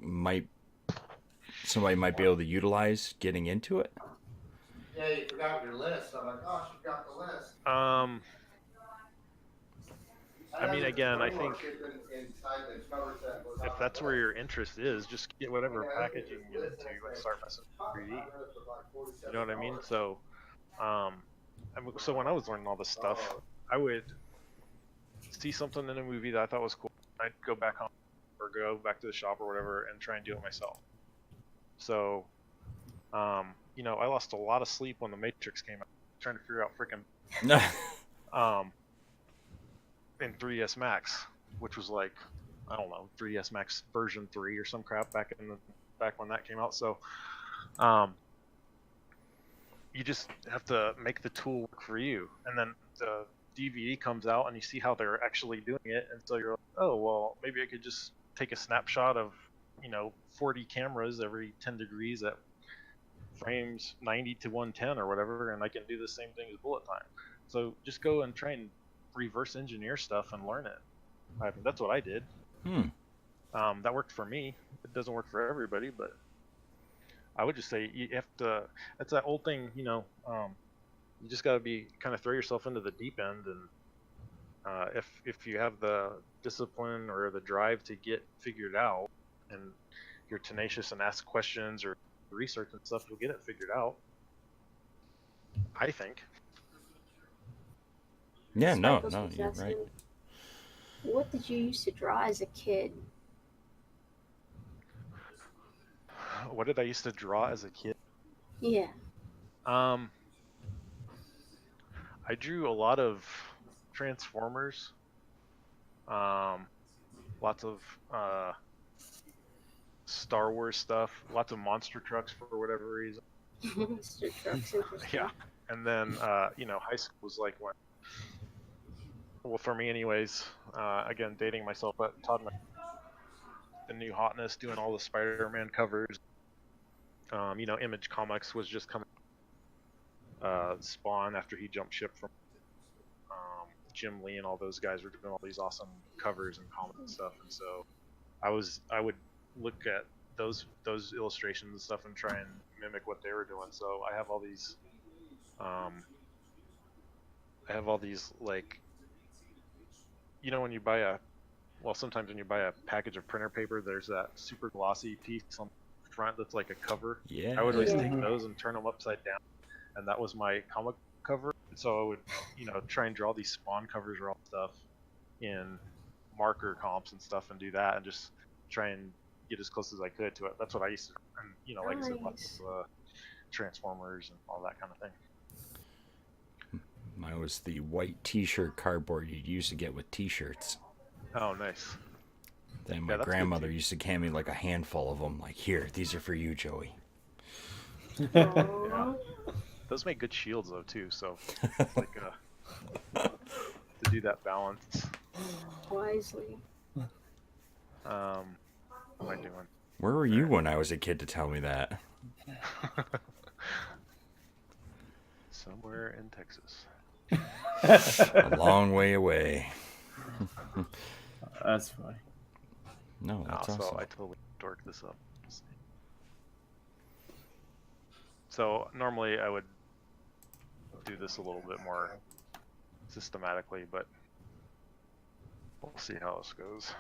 somebody might be able to utilize getting into it? Yeah, you forgot your list. I'm like, oh, she forgot the list. I mean, again, I think if that's where your interest is, just get whatever package you can get into and start messing with 3D. You know what I mean? So, so when I was learning all this stuff, I would see something in a movie that I thought was cool. I'd go back home or go back to the shop or whatever and try and do it myself. So, I lost a lot of sleep when The Matrix came out, trying to figure out freaking in 3ds Max, which was like, I don't know, 3ds Max version 3 or some crap back when that came out. So, you just have to make the tool work for you, and then DVD comes out and you see how they're actually doing it, and so you're like, oh well, maybe I could just take a snapshot of 40 cameras every 10 degrees at frames 90 to 110 or whatever, and I can do the same thing as bullet time. So just go and try and reverse engineer stuff and learn it. I mean, that's what I did. That worked for me. It doesn't work for everybody, but I would just say you have to. That's that old thing, you just got to be kind of throw yourself into the deep end, and if you have the discipline or the drive to get figured out, and you're tenacious and ask questions or research and stuff, you'll get it figured out. I think. Yeah, no, Cycles was you're asking, right. what did you used to draw as a kid? What did I used to draw as a kid? Yeah. I drew a lot of Transformers. Lots of Star Wars stuff. Lots of monster trucks for whatever reason. Monster trucks, interesting. Yeah. And then, high school was like when, well, for me anyways, again, dating myself, but Todd, the new hotness, doing all the Spider-Man covers. Image Comics was just coming. Spawn, after he jumped ship from Jim Lee and all those guys were doing all these awesome covers and comic stuff, and so I would look at those illustrations and stuff and try and mimic what they were doing. So I have all these like, when you buy sometimes when you buy a package of printer paper, there's that super glossy piece on the front that's like a cover. Yeah. I would always Yeah. take those and turn them upside down, and that was my comic cover. So I would, try and draw these Spawn covers or all stuff in marker comps and stuff, and do that, and just try and get as close as I could to it. That's what I used to, and like I said, lots of Transformers and all that kind of thing. Mine was the white T-shirt cardboard you'd used to get with T-shirts. Oh, nice. Then my grandmother used to hand me like a handful of them. Like, here, these are for you, Joey. Yeah. Those make good shields though too. So it's like to do that balance wisely. What am I doing? Where were you when I was a kid to tell me that? Somewhere in Texas. A long way away. That's funny. No, that's awesome. So I totally dorked this up. So normally I would do this a little bit more systematically, but we'll see how this goes.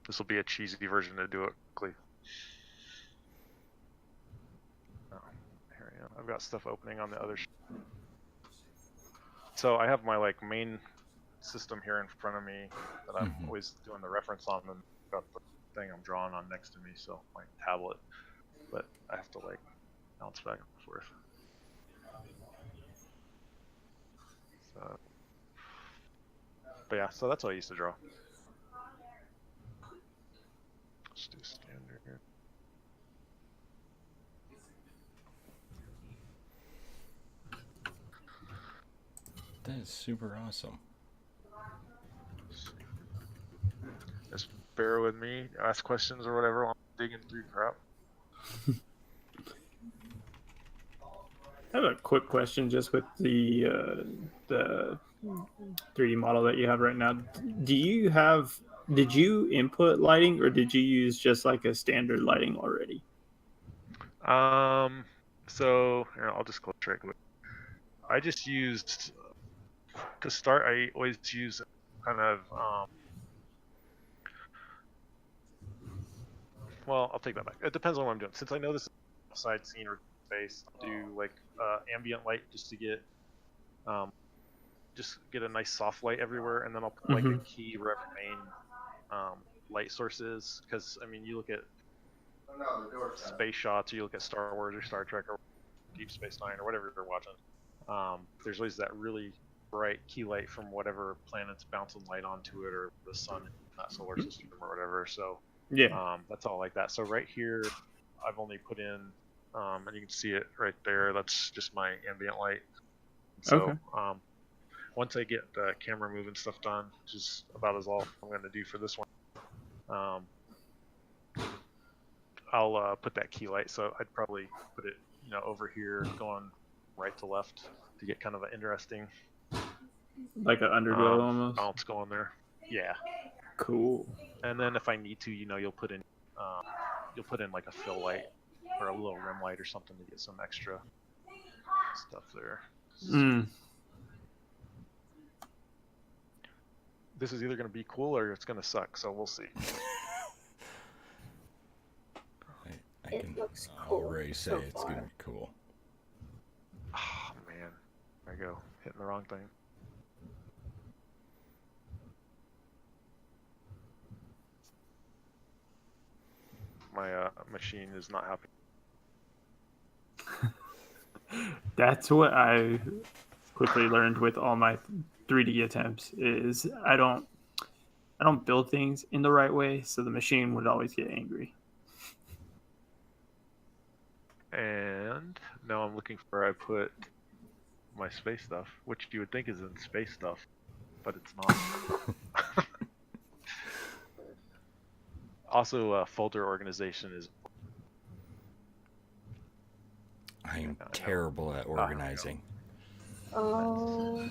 This will be a cheesy version to do it quickly. Oh, here I am. I've got stuff opening on the other. So I have my main system here in front of me that I'm always doing the reference on, and got the thing I'm drawing on next to me, so my tablet. But I have to bounce back and forth. So, but yeah, so that's what I used to draw. Let's do standard here. That is super awesome. Just bear with me, ask questions or whatever while I'm digging through crap. I have a quick question just with the 3D model that you have right now. Did you input lighting, or did you use just like a standard lighting already? So here, I'll just click right quick. I just used, to start, I always use kind of, well, I'll take that back. It depends on what I'm doing. Since I know this is a side scene or space, I'll do ambient light just to get a nice soft light everywhere, and then I'll put a key wherever main light source is, because I mean, you look at space shots, or you look at Star Wars or Star Trek or Deep Space Nine or whatever you're watching, there's always that really bright key light from whatever planet's bouncing light onto it, or the sun in that solar system or whatever. So yeah, that's all like that. So right here, I've only put in and you can see it right there. That's just my ambient light. So Okay. once I get the camera moving stuff done, which is about as all I'm going to do for this one, I'll put that key light. So I'd probably put it, over here, going right to left to get kind of an interesting Like an underglow almost. bounce going there. Yeah. Cool. And then if I need to, you'll put in like a fill light or a little rim light or something to get some extra stuff there. This is either going to be cool or it's going to suck, so we'll see. I It can looks cool already say so it's far. gonna be cool. Oh man, there I go, hitting the wrong thing. My machine is not happy. That's what I quickly learned with all my 3D attempts is I don't build things in the right way, so the machine would always get angry. And now I'm looking for where I put my space stuff, which you would think is in space stuff, but it's not. Also, folder organization is. I am terrible at organizing. Oh,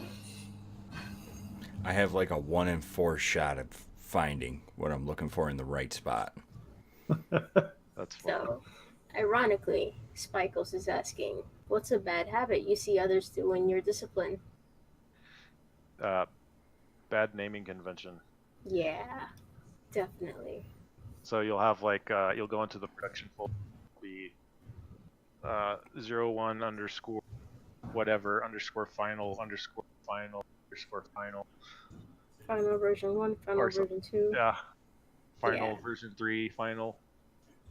I have like a 1 in 4 shot of finding what I'm looking for in the right spot. That's fun. so ironically, Spikles is asking, what's a bad habit you see others do in your discipline? Bad naming convention. Yeah, definitely. So you'll have like you'll go into the production folder, be 01 underscore whatever underscore final underscore final underscore final. Final version 1, final Or version 2, Yeah. Final Yeah. version 3 final.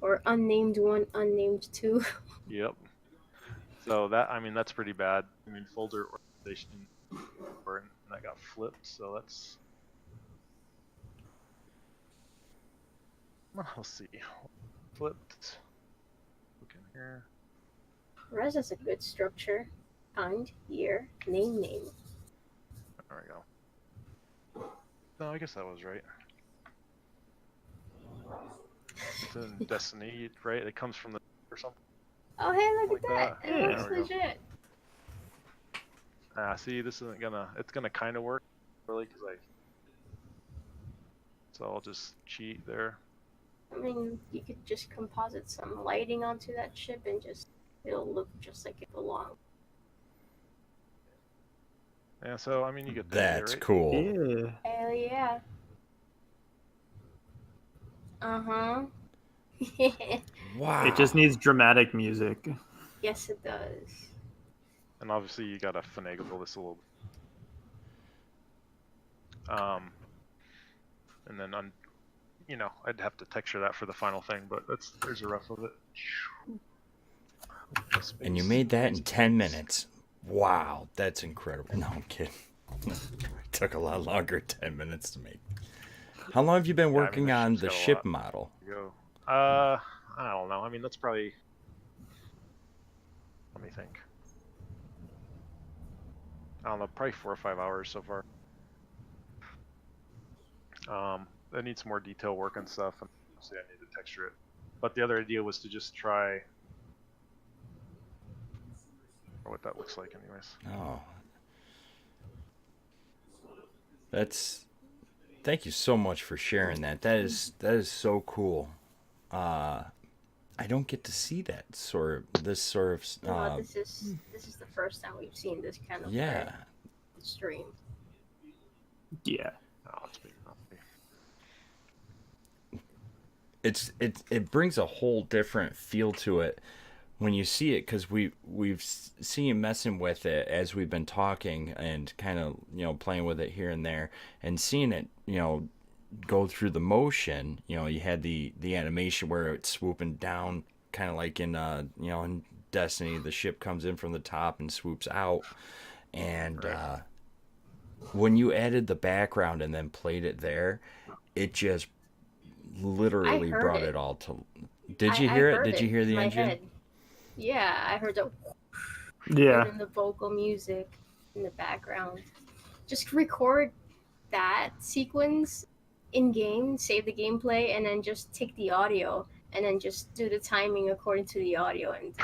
or unnamed 1, unnamed 2. Yep. So that's pretty bad. Folder organization, and that got flipped. So that's. Well, let's see. Flipped. Look in here. Res has a good structure. Kind, year, name. There we go. No, I guess that was right. It's in Destiny, right? It comes from the or something. Oh, hey, look Like at that. that. It Yeah, looks there we go. legit. See, this isn't gonna. It's gonna kind of work, really, So I'll just cheat there. I mean, you could just composite some lighting onto that ship and it'll look just like it belongs. Yeah. So you get the idea, That's right? cool. Yeah. Hell yeah. Uh-huh. Wow. It just needs dramatic music. Yes, it does. And obviously you gotta finagle this a little bit. And then I'd have to texture that for the final thing, but there's a rough of it. And you made that in 10 minutes. Wow, that's incredible. No, I'm kidding. It took a lot longer, 10 minutes to make. How long have you been working this on ship's the got a ship lot. model? Go. I don't know. That's probably. Let me think. I don't know, probably 4 or 5 hours so far. It needs more detail work and stuff, and obviously I need to texture it. But the other idea was to just try what that looks like, anyways. Oh. Thank you so much for sharing that. That is so cool. I don't get to see this sort of This is the first time we've seen this kind of stream. Yeah. Oh, it's big enough. It brings a whole different feel to it when you see it, because we've seen you messing with it as we've been talking and kind of playing with it here and there, and seeing it go through the motion. You had the animation where it's swooping down, kind of like in in Destiny, the ship comes in from the top and swoops out, and Right. When you added the background and then played it there, it just literally I heard brought it. it all to. Did you hear it? Did you hear the in my engine? head. Yeah, I heard the Yeah. and then the vocal music in the background. Just record that sequence in game, save the gameplay, and then just take the audio and then just do the timing according to the audio, and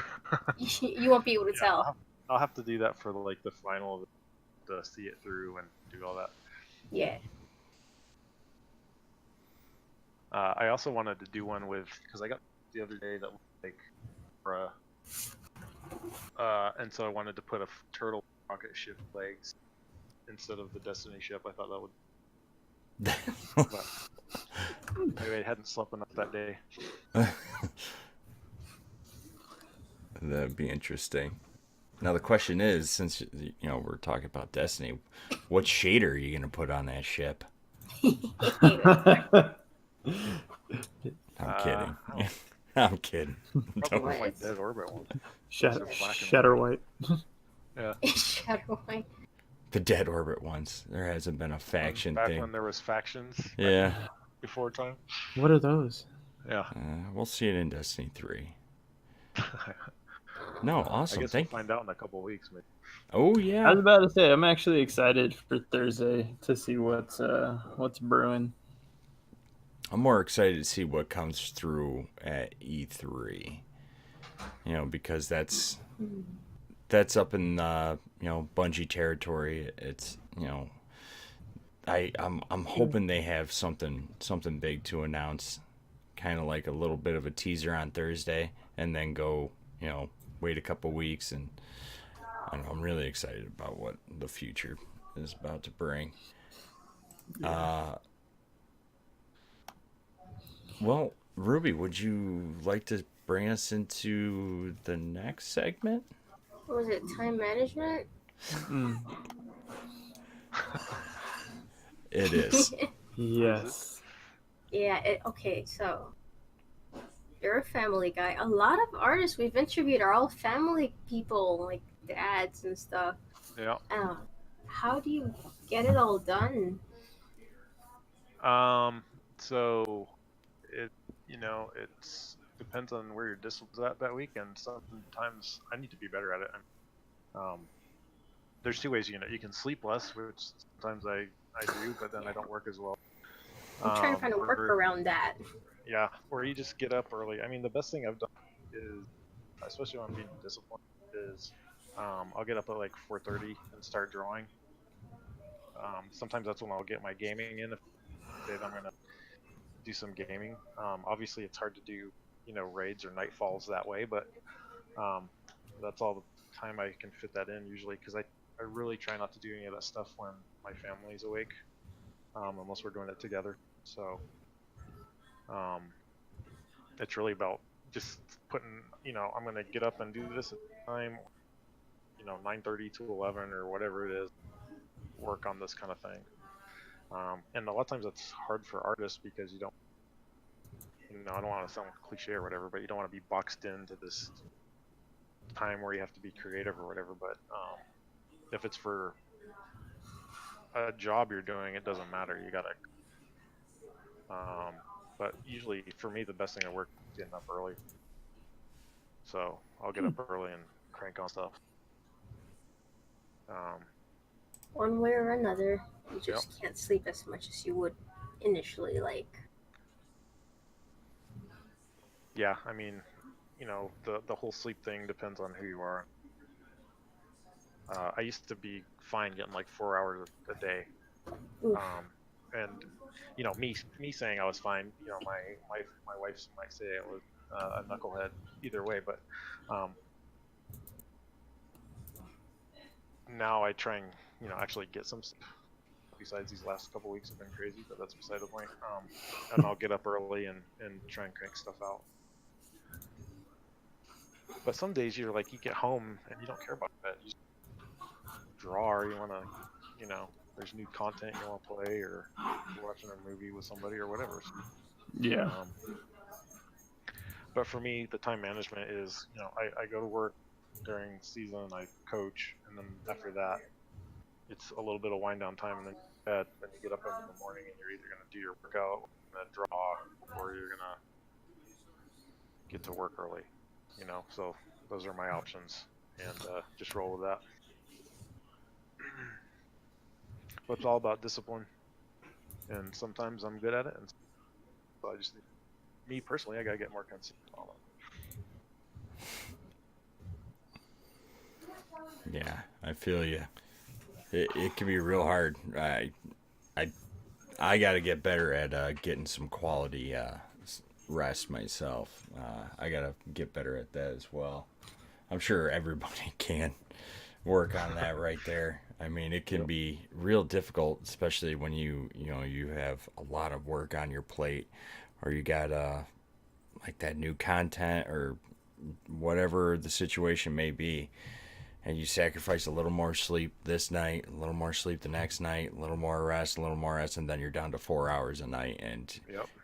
you won't be able to Yeah, tell. I'll have to do that for the final to see it through and do all that. Yeah. I also wanted to do one with because I got the other day that looked like and so I wanted to put a turtle rocket ship legs instead of the Destiny ship. I thought that would. But maybe I hadn't slept enough that day. That'd be interesting. Now the question is, since we're talking about Destiny, what shader are you gonna put on that ship? I'm kidding. I'm kidding. Probably Don't- my Dead Orbit one. Shatter White. Yeah. Shadow White. The Dead Orbit ones. There hasn't been a faction Back thing. when there was factions. Yeah. Before time. What are those? Yeah. We'll see it in Destiny 3. No, awesome. I guess we'll find out in a couple of weeks, maybe. Oh I yeah. was about to say I'm actually excited for Thursday to see what's brewing. I'm more excited to see what comes through at E3. Because that's up in Bungie territory. It's I'm hoping they have something big to announce, kind of like a little bit of a teaser on Thursday, and then go wait a couple weeks, and I don't know, I'm really excited about what the future is about to bring. Well, Ruby, would you like to bring us into the next segment? What was it? Time management? It is. Yes. Yeah, okay, so you're a family guy. A lot of artists we've interviewed are all family people, like dads and stuff. Yeah. How do you get it all done? So it's depends on where your discipline's at that week, and sometimes I need to be better at it. There's two ways, you can sleep less, which sometimes I do, but then I don't work as well. I'm trying to find a work around that. Yeah, or you just get up early. I mean, the best thing I've done is, especially when I'm being disciplined, is I'll get up at like 4:30 and start drawing. Sometimes that's when I'll get my gaming in. If I'm gonna do some gaming, obviously it's hard to do raids or nightfalls that way, but that's all the time I can fit that in usually, because I really try not to do any of that stuff when my family's awake, unless we're doing it together. So it's really about just putting, I'm going to get up and do this at time, 9:30 to 11 or whatever it is, work on this kind of thing. And a lot of times it's hard for artists because you don't, I don't want to sound cliche or whatever, but you don't want to be boxed into this time where you have to be creative or whatever. But if it's for a job you're doing, it doesn't matter. You gotta. But usually, for me, the best thing at work is getting up early. So I'll get up early and crank on stuff. One way or another, you just can't sleep as much as you would initially like. Yeah, I mean, the whole sleep thing depends on who you are. I used to be fine getting like 4 hours a day. And me saying I was fine, my wife might say I was a knucklehead either way, but now I try and actually get some sleep. Besides, these last couple weeks have been crazy, but that's beside the point. And I'll get up early and try and crank stuff out. But some days you get home and you don't care about that. You just draw, or you want to, there's new content you want to play, or you're watching a movie with somebody or whatever. Yeah. But for me, the time management is, I go to work during season, I coach, and then after that, it's a little bit of wind down time, and then bed. Then you get up in the morning and you're either going to do your workout, and draw, or you're going to get to work early. So those are my options, and just roll with that. But it's all about discipline, and sometimes I'm good at it, and so I just, me personally, I gotta get more consistent on it. Yeah, I feel you. It can be real hard. I got to get better at getting some quality rest myself. I got to get better at that as well. I'm sure everybody can work on that right there. I mean, it can be real difficult, especially when you have a lot of work on your plate, or you got like that new content or whatever the situation may be, and you sacrifice a little more sleep this night, a little more sleep the next night, a little more rest, and then you're down to 4 hours a night, and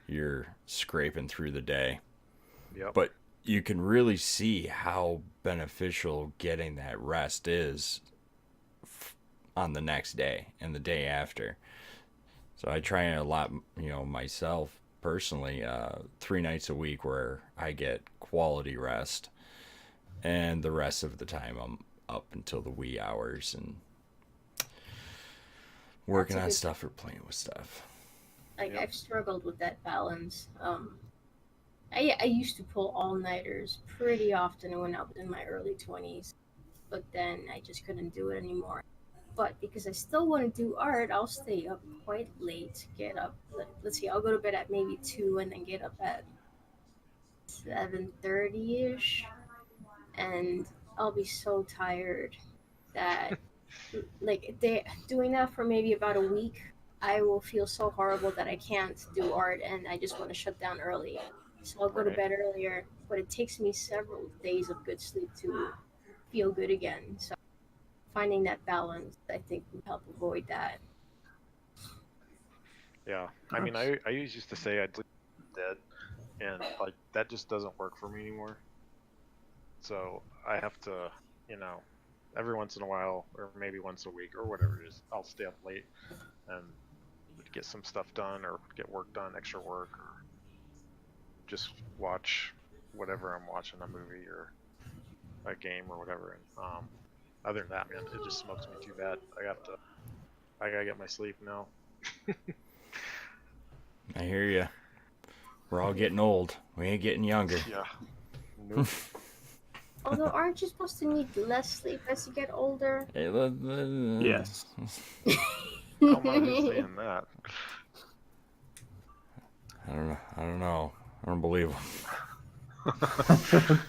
you're scraping through the day. Yep. But you can really see how beneficial getting that rest is on the next day and the day after. So I try a lot, myself personally, 3 nights a week where I get quality rest, and the rest of the time I'm up until the wee hours and working on stuff or playing with stuff. Like, I've struggled with that balance. I used to pull all-nighters pretty often when I was in my early 20s, but then I just couldn't do it anymore. But because I still want to do art, I'll stay up quite late, get up, let's see, I'll go to bed at maybe 2 and then get up at 7:30ish, and I'll be so tired that doing that for maybe about a week, I will feel so horrible that I can't do art and I just want to shut down early. So I'll go to bed earlier, but it takes me several days of good sleep to feel good again. So finding that balance, I think, will help avoid that. Yeah, I mean, I used to say I'd sleep dead, and like that just doesn't work for me anymore. So I have to, every once in a while, or maybe once a week, or whatever it is, I'll stay up late and get some stuff done, or get work done, extra work, or just watch whatever I'm watching, a movie or a game or whatever. And other than that, man, it just smokes me too bad. I gotta get my sleep now. I hear you. We're all getting old. We ain't getting younger. Yeah. Nope. Although, aren't you supposed to need less sleep as you get older? Yes. I'm not saying that. I don't know. I don't believe them.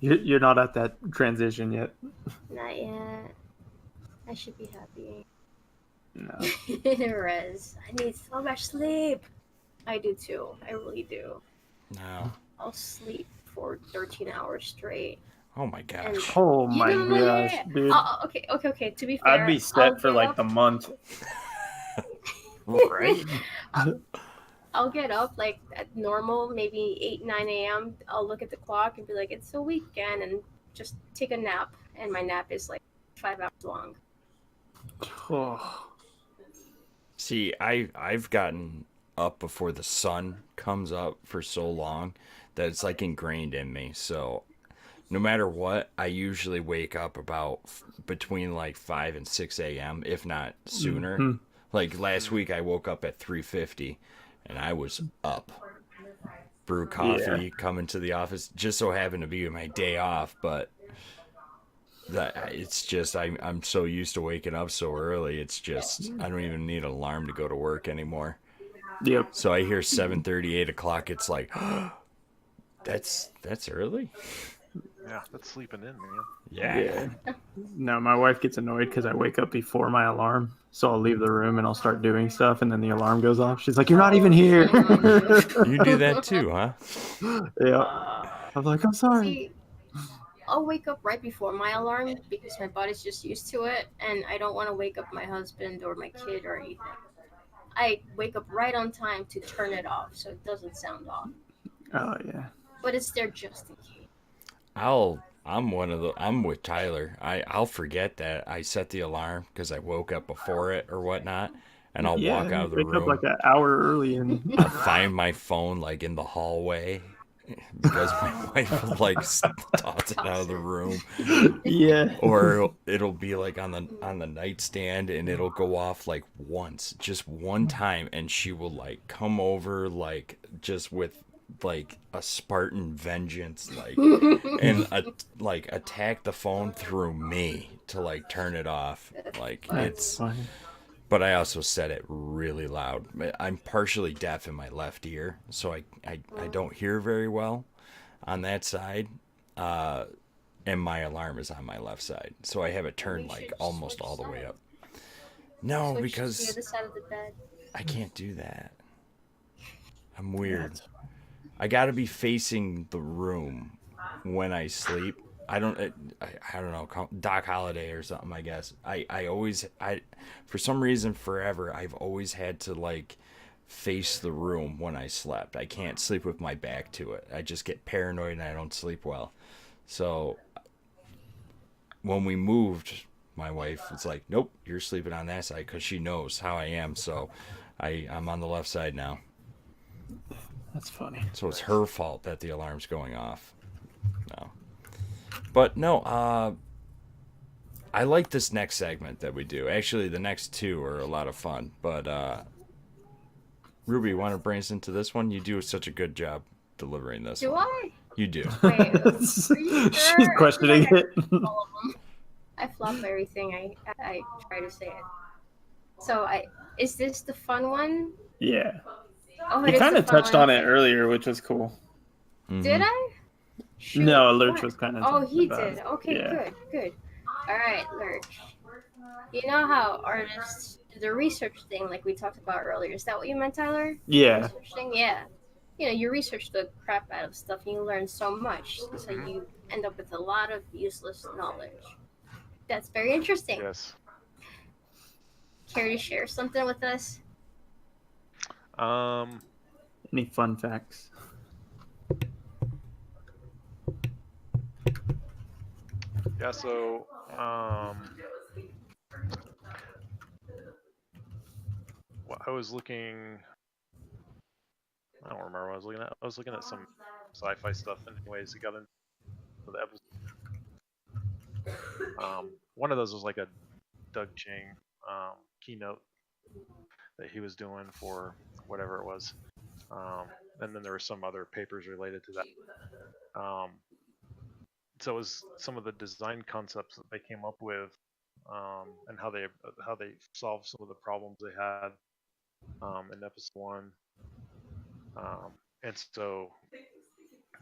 You're not at that transition yet. Not yet. I should be happy. No. Rez, I need so much sleep. I do too. I really do. No. I'll sleep for 13 hours straight. Oh my gosh. Oh my gosh, dude. Okay. To be fair, I'd be set for like the month. Right? I'll get up like at normal, maybe 8, 9 a.m. I'll look at the clock and be like, it's the weekend, and just take a nap. And my nap is like 5 hours long. Oh. See, I've gotten up before the sun comes up for so long that it's like ingrained in me. So no matter what, I usually wake up about between like 5 and 6 a.m., if not sooner. Mm-hmm. Like last week, I woke up at 3:50, and I was up. Brew coffee, coming to the office. Just so happened to be my day off, but it's just I'm so used to waking up so early. It's just I don't even need an alarm to go to work anymore. Yep. So I hear 7:30, 8 o'clock. It's like, that's early. Yeah, that's sleeping in, man. Yeah. No, my wife gets annoyed because I wake up before my alarm. So I'll leave the room and I'll start doing stuff, and then the alarm goes off. She's like, "You're not even here." You do that too, huh? Yeah. I'm like, "I'm sorry." See, I'll wake up right before my alarm because my body's just used to it, and I don't want to wake up my husband or my kid or anything. I wake up right on time to turn it off so it doesn't sound off. Oh yeah. But it's there just in case. I'm with Tyler. I'll forget that I set the alarm because I woke up before it or whatnot, and I'll walk out of the room. Wake up like an hour early and I'll find my phone like in the hallway, because my wife will like toss it out of the room, Yeah. or it'll be like on the nightstand and it'll go off like once, just one time, and she will like come over like just with like a Spartan vengeance, like, and like attack the phone through me to like turn it off. Like That's it's, funny. but I also said it really loud. I'm partially deaf in my left ear, so I don't hear very well on that side. And my alarm is on my left side, so I have it turned like almost all the way up. No, Switch to the because other side of the bed. I can't do that. I'm weird. That's I gotta be facing the room when I sleep. I don't. I don't know. Doc Holliday or something. I guess. I always. For some reason, forever, I've always had to like face the room when I slept. I can't sleep with my back to it. I just get paranoid and I don't sleep well. So when we moved, my wife was like, "Nope, you're sleeping on that side," because she knows how I am. So I'm on the left side now. That's funny. So it's her fault that the alarm's going off. No. But no, I like this next segment that we do. Actually, the next two are a lot of fun. But Ruby, you want to bring us into this one? You do such a good job delivering this Do one. I? You do. Wait, are you sure? She's questioning I feel like it. all of them. I flop everything I try to say it. So is this the fun one? Yeah. Oh, He it is kind the of fun touched one. on it earlier, which was cool. Did Mhm. I? Shoot, No, Lurch what? was kind of. Oh, he about did. it. Okay, Yeah. good. All right, Lurch. You know how artists do the research thing, like we talked about earlier. Is that what you meant, Tyler? Yeah. Research thing, yeah. You know, you research the crap out of stuff, and you learn so much, so Mhm. you end up with a lot of useless knowledge. That's very interesting. Yes. Care to share something with us? Any fun facts? Yeah. So well, I was looking. I don't remember what I was looking at. I was looking at some sci-fi stuff. Anyways, it got into the episode. One of those was like a Doug Chang keynote that he was doing for whatever it was. And then there were some other papers related to that. So it was some of the design concepts that they came up with, and how they solved some of the problems they had in episode one. And so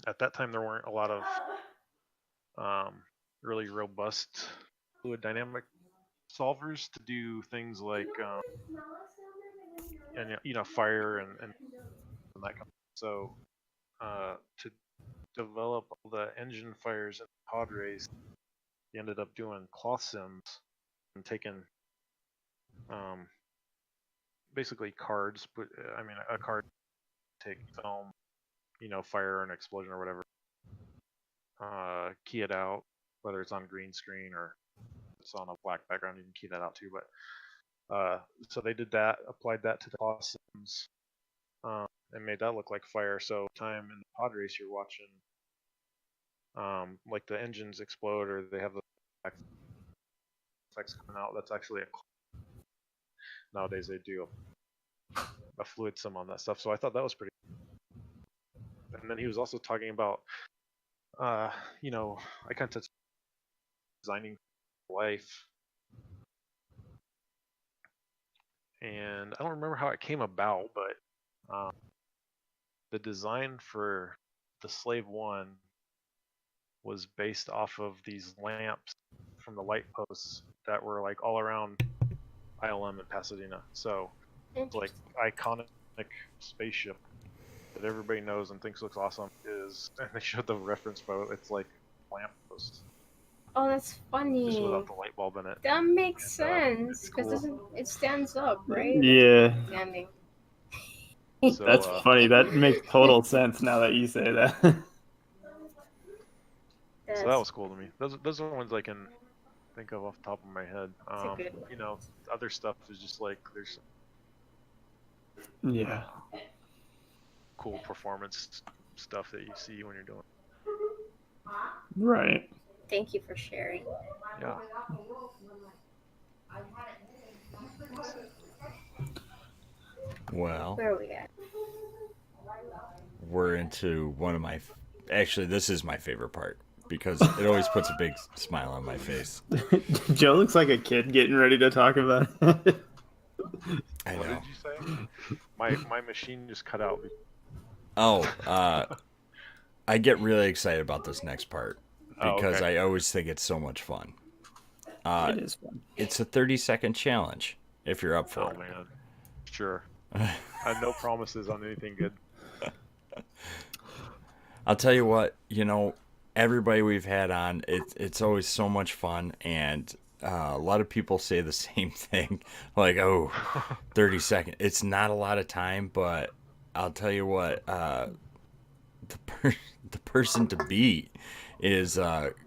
at that time there weren't a lot of really robust fluid dynamic solvers to do things like and fire and that kind of. So to develop all the engine fires and pod race, he ended up doing cloth sims and taking um, basically cards. But I mean, a card take film, fire an explosion or whatever, key it out, whether it's on green screen or it's on a black background, you can key that out too. But so they did that, applied that to the cloth sims, and made that look like fire. So time in the pod race, you're watching like the engines explode or they have the effects coming out. That's actually nowadays they do a fluid sim on that stuff. So I thought that was pretty. And then he was also talking about, I kind of touched designing life, and I don't remember how it came about, but the design for the Slave One was based off of these lamps from the light posts that were like all around ILM in Pasadena. So it's like iconic spaceship that everybody knows and thinks looks awesome is, and they showed the reference photo. It's like a lamppost, Oh, that's funny. just without the light bulb in it. That makes And, sense it's because cool. it stands up, right? Yeah. Standing. So, That's funny. That makes total sense now that you say that. So that was cool to me. Those are the ones I can think of off the top of my head. That's a good one. Other stuff is just like there's Yeah. cool performance stuff that you see when you're doing. Right. Thank you for sharing. Yeah. Well, Where are we at? we're into one of my. Actually, this is my favorite part because it always puts a big smile on my face. Joe looks like a kid getting ready to talk about it. I What know. did you say? My machine just cut out. Oh, I get really excited about this next part because okay. I always think it's so much fun. It is fun. It's a 30-second challenge if you're up for Oh it. man, sure. I have no promises on anything good. I'll tell you what, everybody we've had on, it's always so much fun, and a lot of people say the same thing, like, 30 seconds. It's not a lot of time, but I'll tell you what, the person to beat is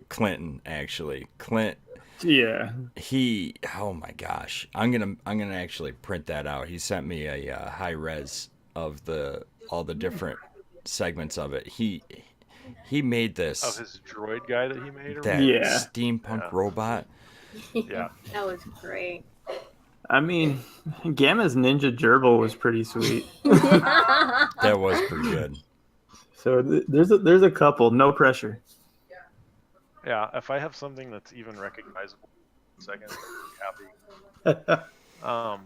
Clinton, actually. Clint, Yeah. oh my gosh, I'm gonna actually print that out. He sent me a high res of all the different segments of it. He made Of this his droid guy that he made, or that Yeah. steampunk Yeah. robot. Yeah. That was great. I mean, Gamma's Ninja Gerbil was pretty sweet. That was pretty good. So there's a couple. No pressure. Yeah, if I have something that's even recognizable in seconds, I'd be happy.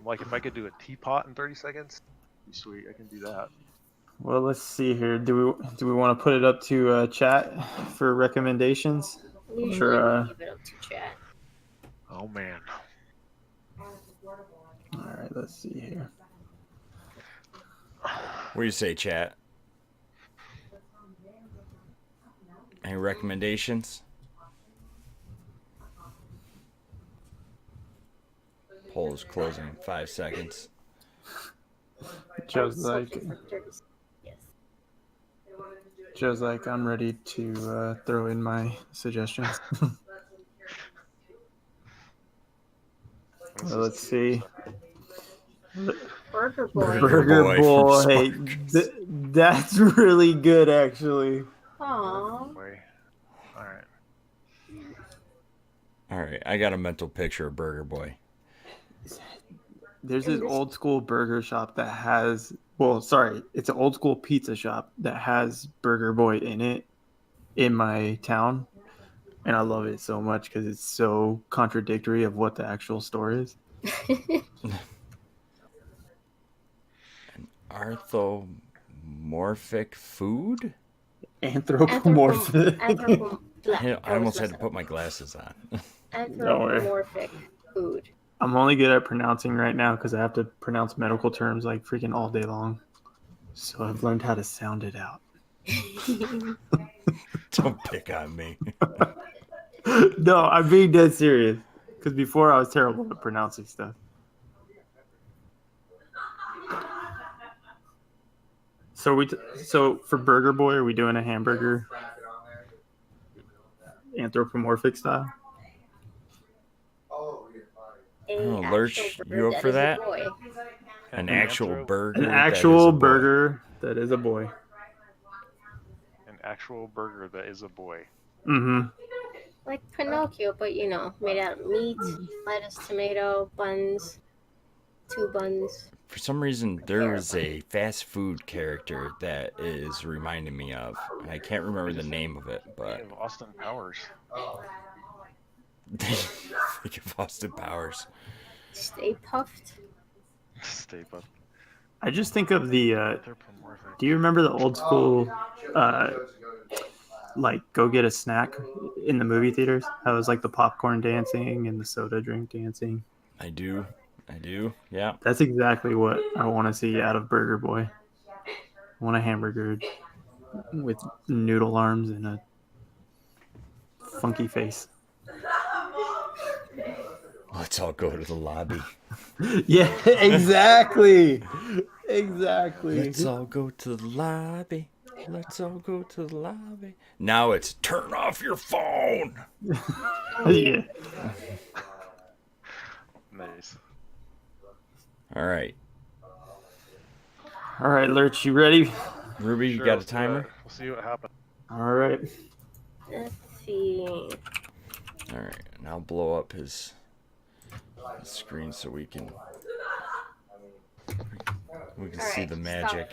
Like if I could do a teapot in 30 seconds, be sweet. I can do that. Well, let's see here. Do we want to put it up to chat for recommendations? Usually Sure, we leave it up to chat. Oh man. All right, let's see here. What do you say, chat? Any recommendations? Poll is closing in 5 seconds. Joe's like, Subject for 30 seconds. Yes. Joe's like, I'm ready to throw in my suggestions. Well, let's see. Burger Boy. Burger Boy from Sparks. That's really good, actually. Aww. Boy. All right. All right, I got a mental picture of Burger Boy. There's this old school burger shop that has, it's an old school pizza shop that has Burger Boy in it in my town. And I love it so much because it's so contradictory of what the actual store is. Arthomorphic food? Anthropomorphic. I almost had to put my glasses on. Anthropomorphic food. I'm only good at pronouncing right now because I have to pronounce medical terms like freaking all day long. So I've learned how to sound it out. Don't pick on me. No, I'm being dead serious. Because before I was terrible at pronouncing stuff. So for Burger Boy, are we doing a hamburger anthropomorphic style? Lurch, you up for that? An actual burger. An actual burger that is a boy. An actual burger that is a boy. Mm-hmm. Like Pinocchio, but made out of meat, lettuce, tomato, buns, 2 buns. For some reason, there is a fast food character that is reminding me of. I can't remember the name of it, but Of Austin Powers. think of Austin Powers. Stay puffed. Stay up. I just think of the. Anthropomorphic. Do you remember the old school, like go get a snack in the movie theaters? How it was like the popcorn dancing and the soda drink dancing. I do. Yeah. That's exactly what I want to see out of Burger Boy. I want a hamburger with noodle arms and a funky face. Let's all go to the lobby. Yeah, exactly. Exactly. Let's all go to the lobby. Let's all go to the lobby. Now it's turn off your phone. Yeah. Nice. All right. All right, Lurch, you ready? Ruby, you Sure, got a let's do timer? it. We'll see what happens. All right. Let's see. All right, and I'll blow up his screen so we can see Alright, the magic.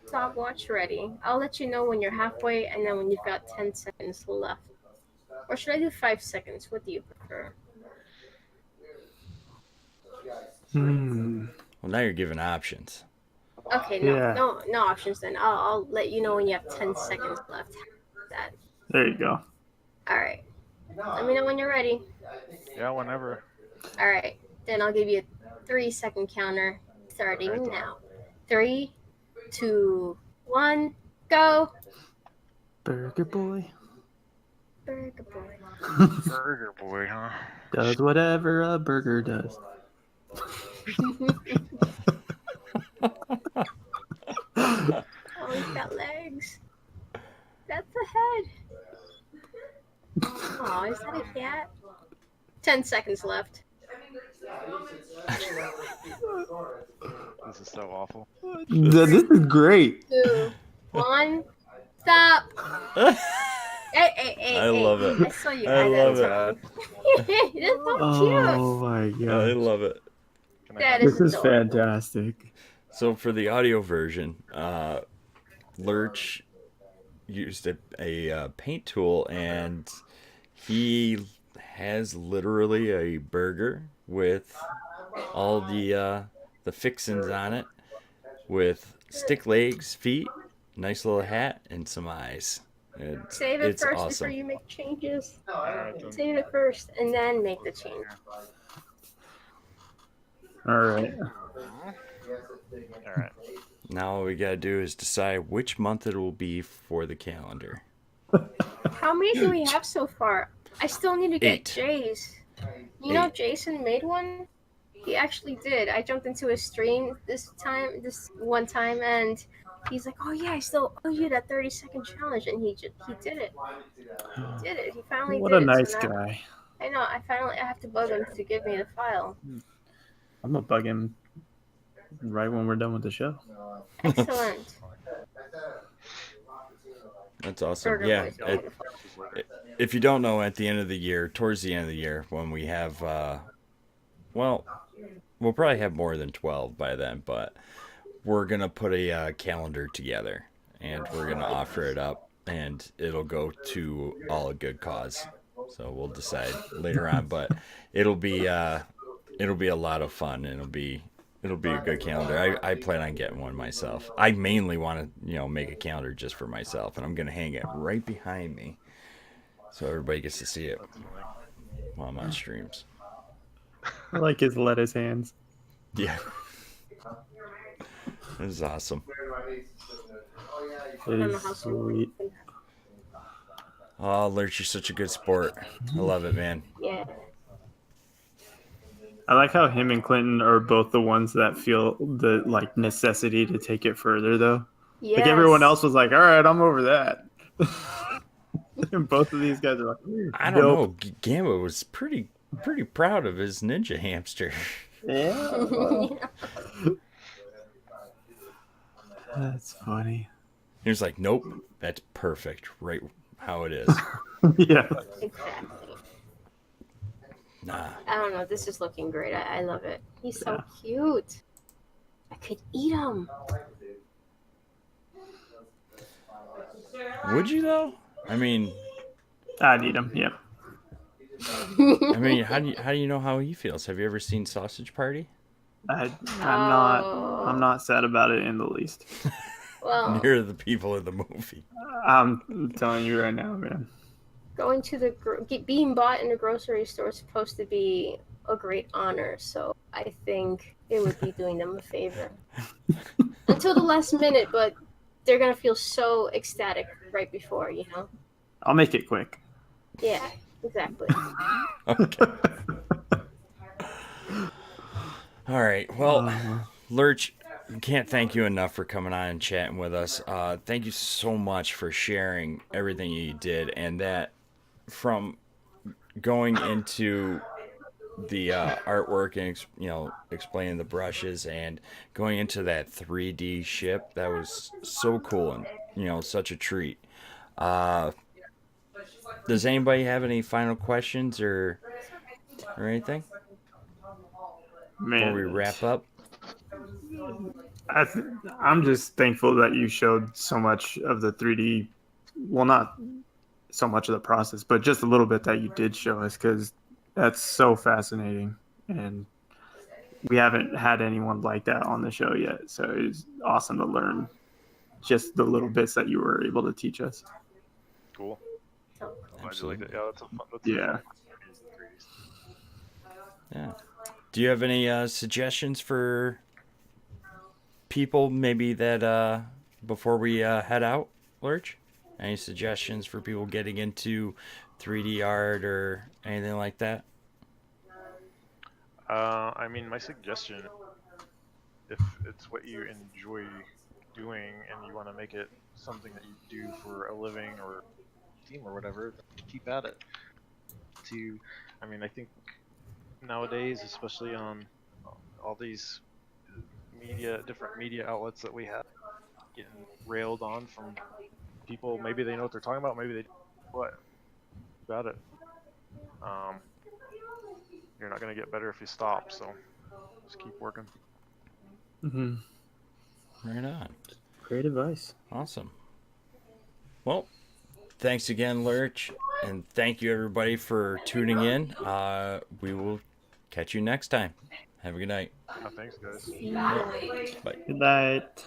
Stopwatch ready. I'll let you know when you're halfway and then when you've got 10 seconds left. Or should I do 5 seconds? What do you prefer? Hmm. Well, now you're giving options. Okay, Yeah. no options then. I'll let you know when you have 10 seconds left. That. There you go. Alright. Let me know when you're ready. Yeah, whenever. Alright. Then I'll give you a 3-second counter starting now. 3, 2, 1, go! Burger Boy Burger boy. Burger boy, huh? does whatever a burger does. Oh, he's got legs. That's a head. Oh, is that a cat? 10 seconds left. This is so awful. This is great. 2, 1, stop! Hey, I love it. I saw you I had love that it. tongue. That's so cute. Oh my I god. love it. That This is is adorable. fantastic. So for the audio version, Lurch used a paint tool, and he has literally a burger with all the fixins on it, with stick legs, feet, nice little hat, and some eyes. Save it It's first awesome. before you make changes. Alright, then. Save it first and then make the change. All right. Alright. Now all we gotta do is decide which month it will be for the calendar. How many do we have so far? I still need to get 8. Jay's. You know 8. Jason made one? He actually did. I jumped into his stream this one time, and he's like, "Oh yeah, I still owe you that 30-second challenge," and he did it. He did it. He finally What did a it. nice So now, guy. I know. I have to bug him to give me the file. I'm gonna bug him right when we're done with the show. Excellent. That's awesome. Burger Yeah. Boy's going to file. If you don't know, at the end of the year, towards the end of the year, when we have, well, we'll probably have more than 12 by then, but we're going to put a calendar together, and we're going to offer it up, and it'll go to all a good cause. So we'll decide later on, but it'll be a lot of fun. It'll be a good calendar. I plan on getting one myself. I mainly want to, make a calendar just for myself, and I'm going to hang it right behind me so everybody gets to see it while I'm on streams. I like his lettuce hands. Yeah. This is awesome. It is sweet. Oh, Lurch, you're such a good sport. I love it, man. Yeah. I like how him and Clinton are both the ones that feel the necessity to take it further, though. Yes. Like everyone else was like, "All right, I'm over that." And both of these guys are like, I don't know. Gamba was pretty proud of his ninja hamster. Yeah. That's funny. He was like, "Nope, that's perfect, right how it is." Yeah. Exactly. Nah. I don't know. This is looking great. I love it. He's so cute. I could eat him. Would you though? I mean, I'd eat him. Yeah. how do you know how he feels? Have you ever seen Sausage Party? I'm not sad about it in the least. Well, Near the people in the movie. I'm telling you right now, man. going to being bought in the grocery store is supposed to be a great honor, so I think it would be doing them a favor. Until the last minute, but they're gonna feel so ecstatic right before, I'll make it quick. Yeah, exactly. Okay. All right. Well, Lurch, can't thank you enough for coming on and chatting with us. Thank you so much for sharing everything you did, and that from going into the artwork and explaining the brushes and going into that 3D ship. That was so cool and such a treat. Uh, does anybody have any final questions or anything before we Man, wrap up? I th- I'm just thankful that you showed so much of the 3D. Well, not so much of the process, but just a little bit that you did show us, because that's so fascinating. And we haven't had anyone like that on the show yet. So it's awesome to learn just the little bits that you were able to teach us. Cool. So Glad you liked it. Yeah, that's a fun. That's Yeah. a fun game, the 3D. Yeah. Do you have any suggestions for people maybe that before we head out, Lurch? Any suggestions for people getting into 3D art or anything like that? I mean, my suggestion, if it's what you enjoy doing and you want to make it something that you do for a living or team or whatever, then keep at it. I mean, I think nowadays, especially on all these different media outlets that we have, getting railed on from people. Maybe they know what they're talking about, maybe they don't. What about it? Um, you're not gonna get better if you stop. So just keep working. Mm-hmm. Right on. Great advice. Awesome. Well, thanks again, Lurch, and thank you everybody for tuning in. We will catch you next time. Have a good night. Thanks, guys. see you. Bye. Good night.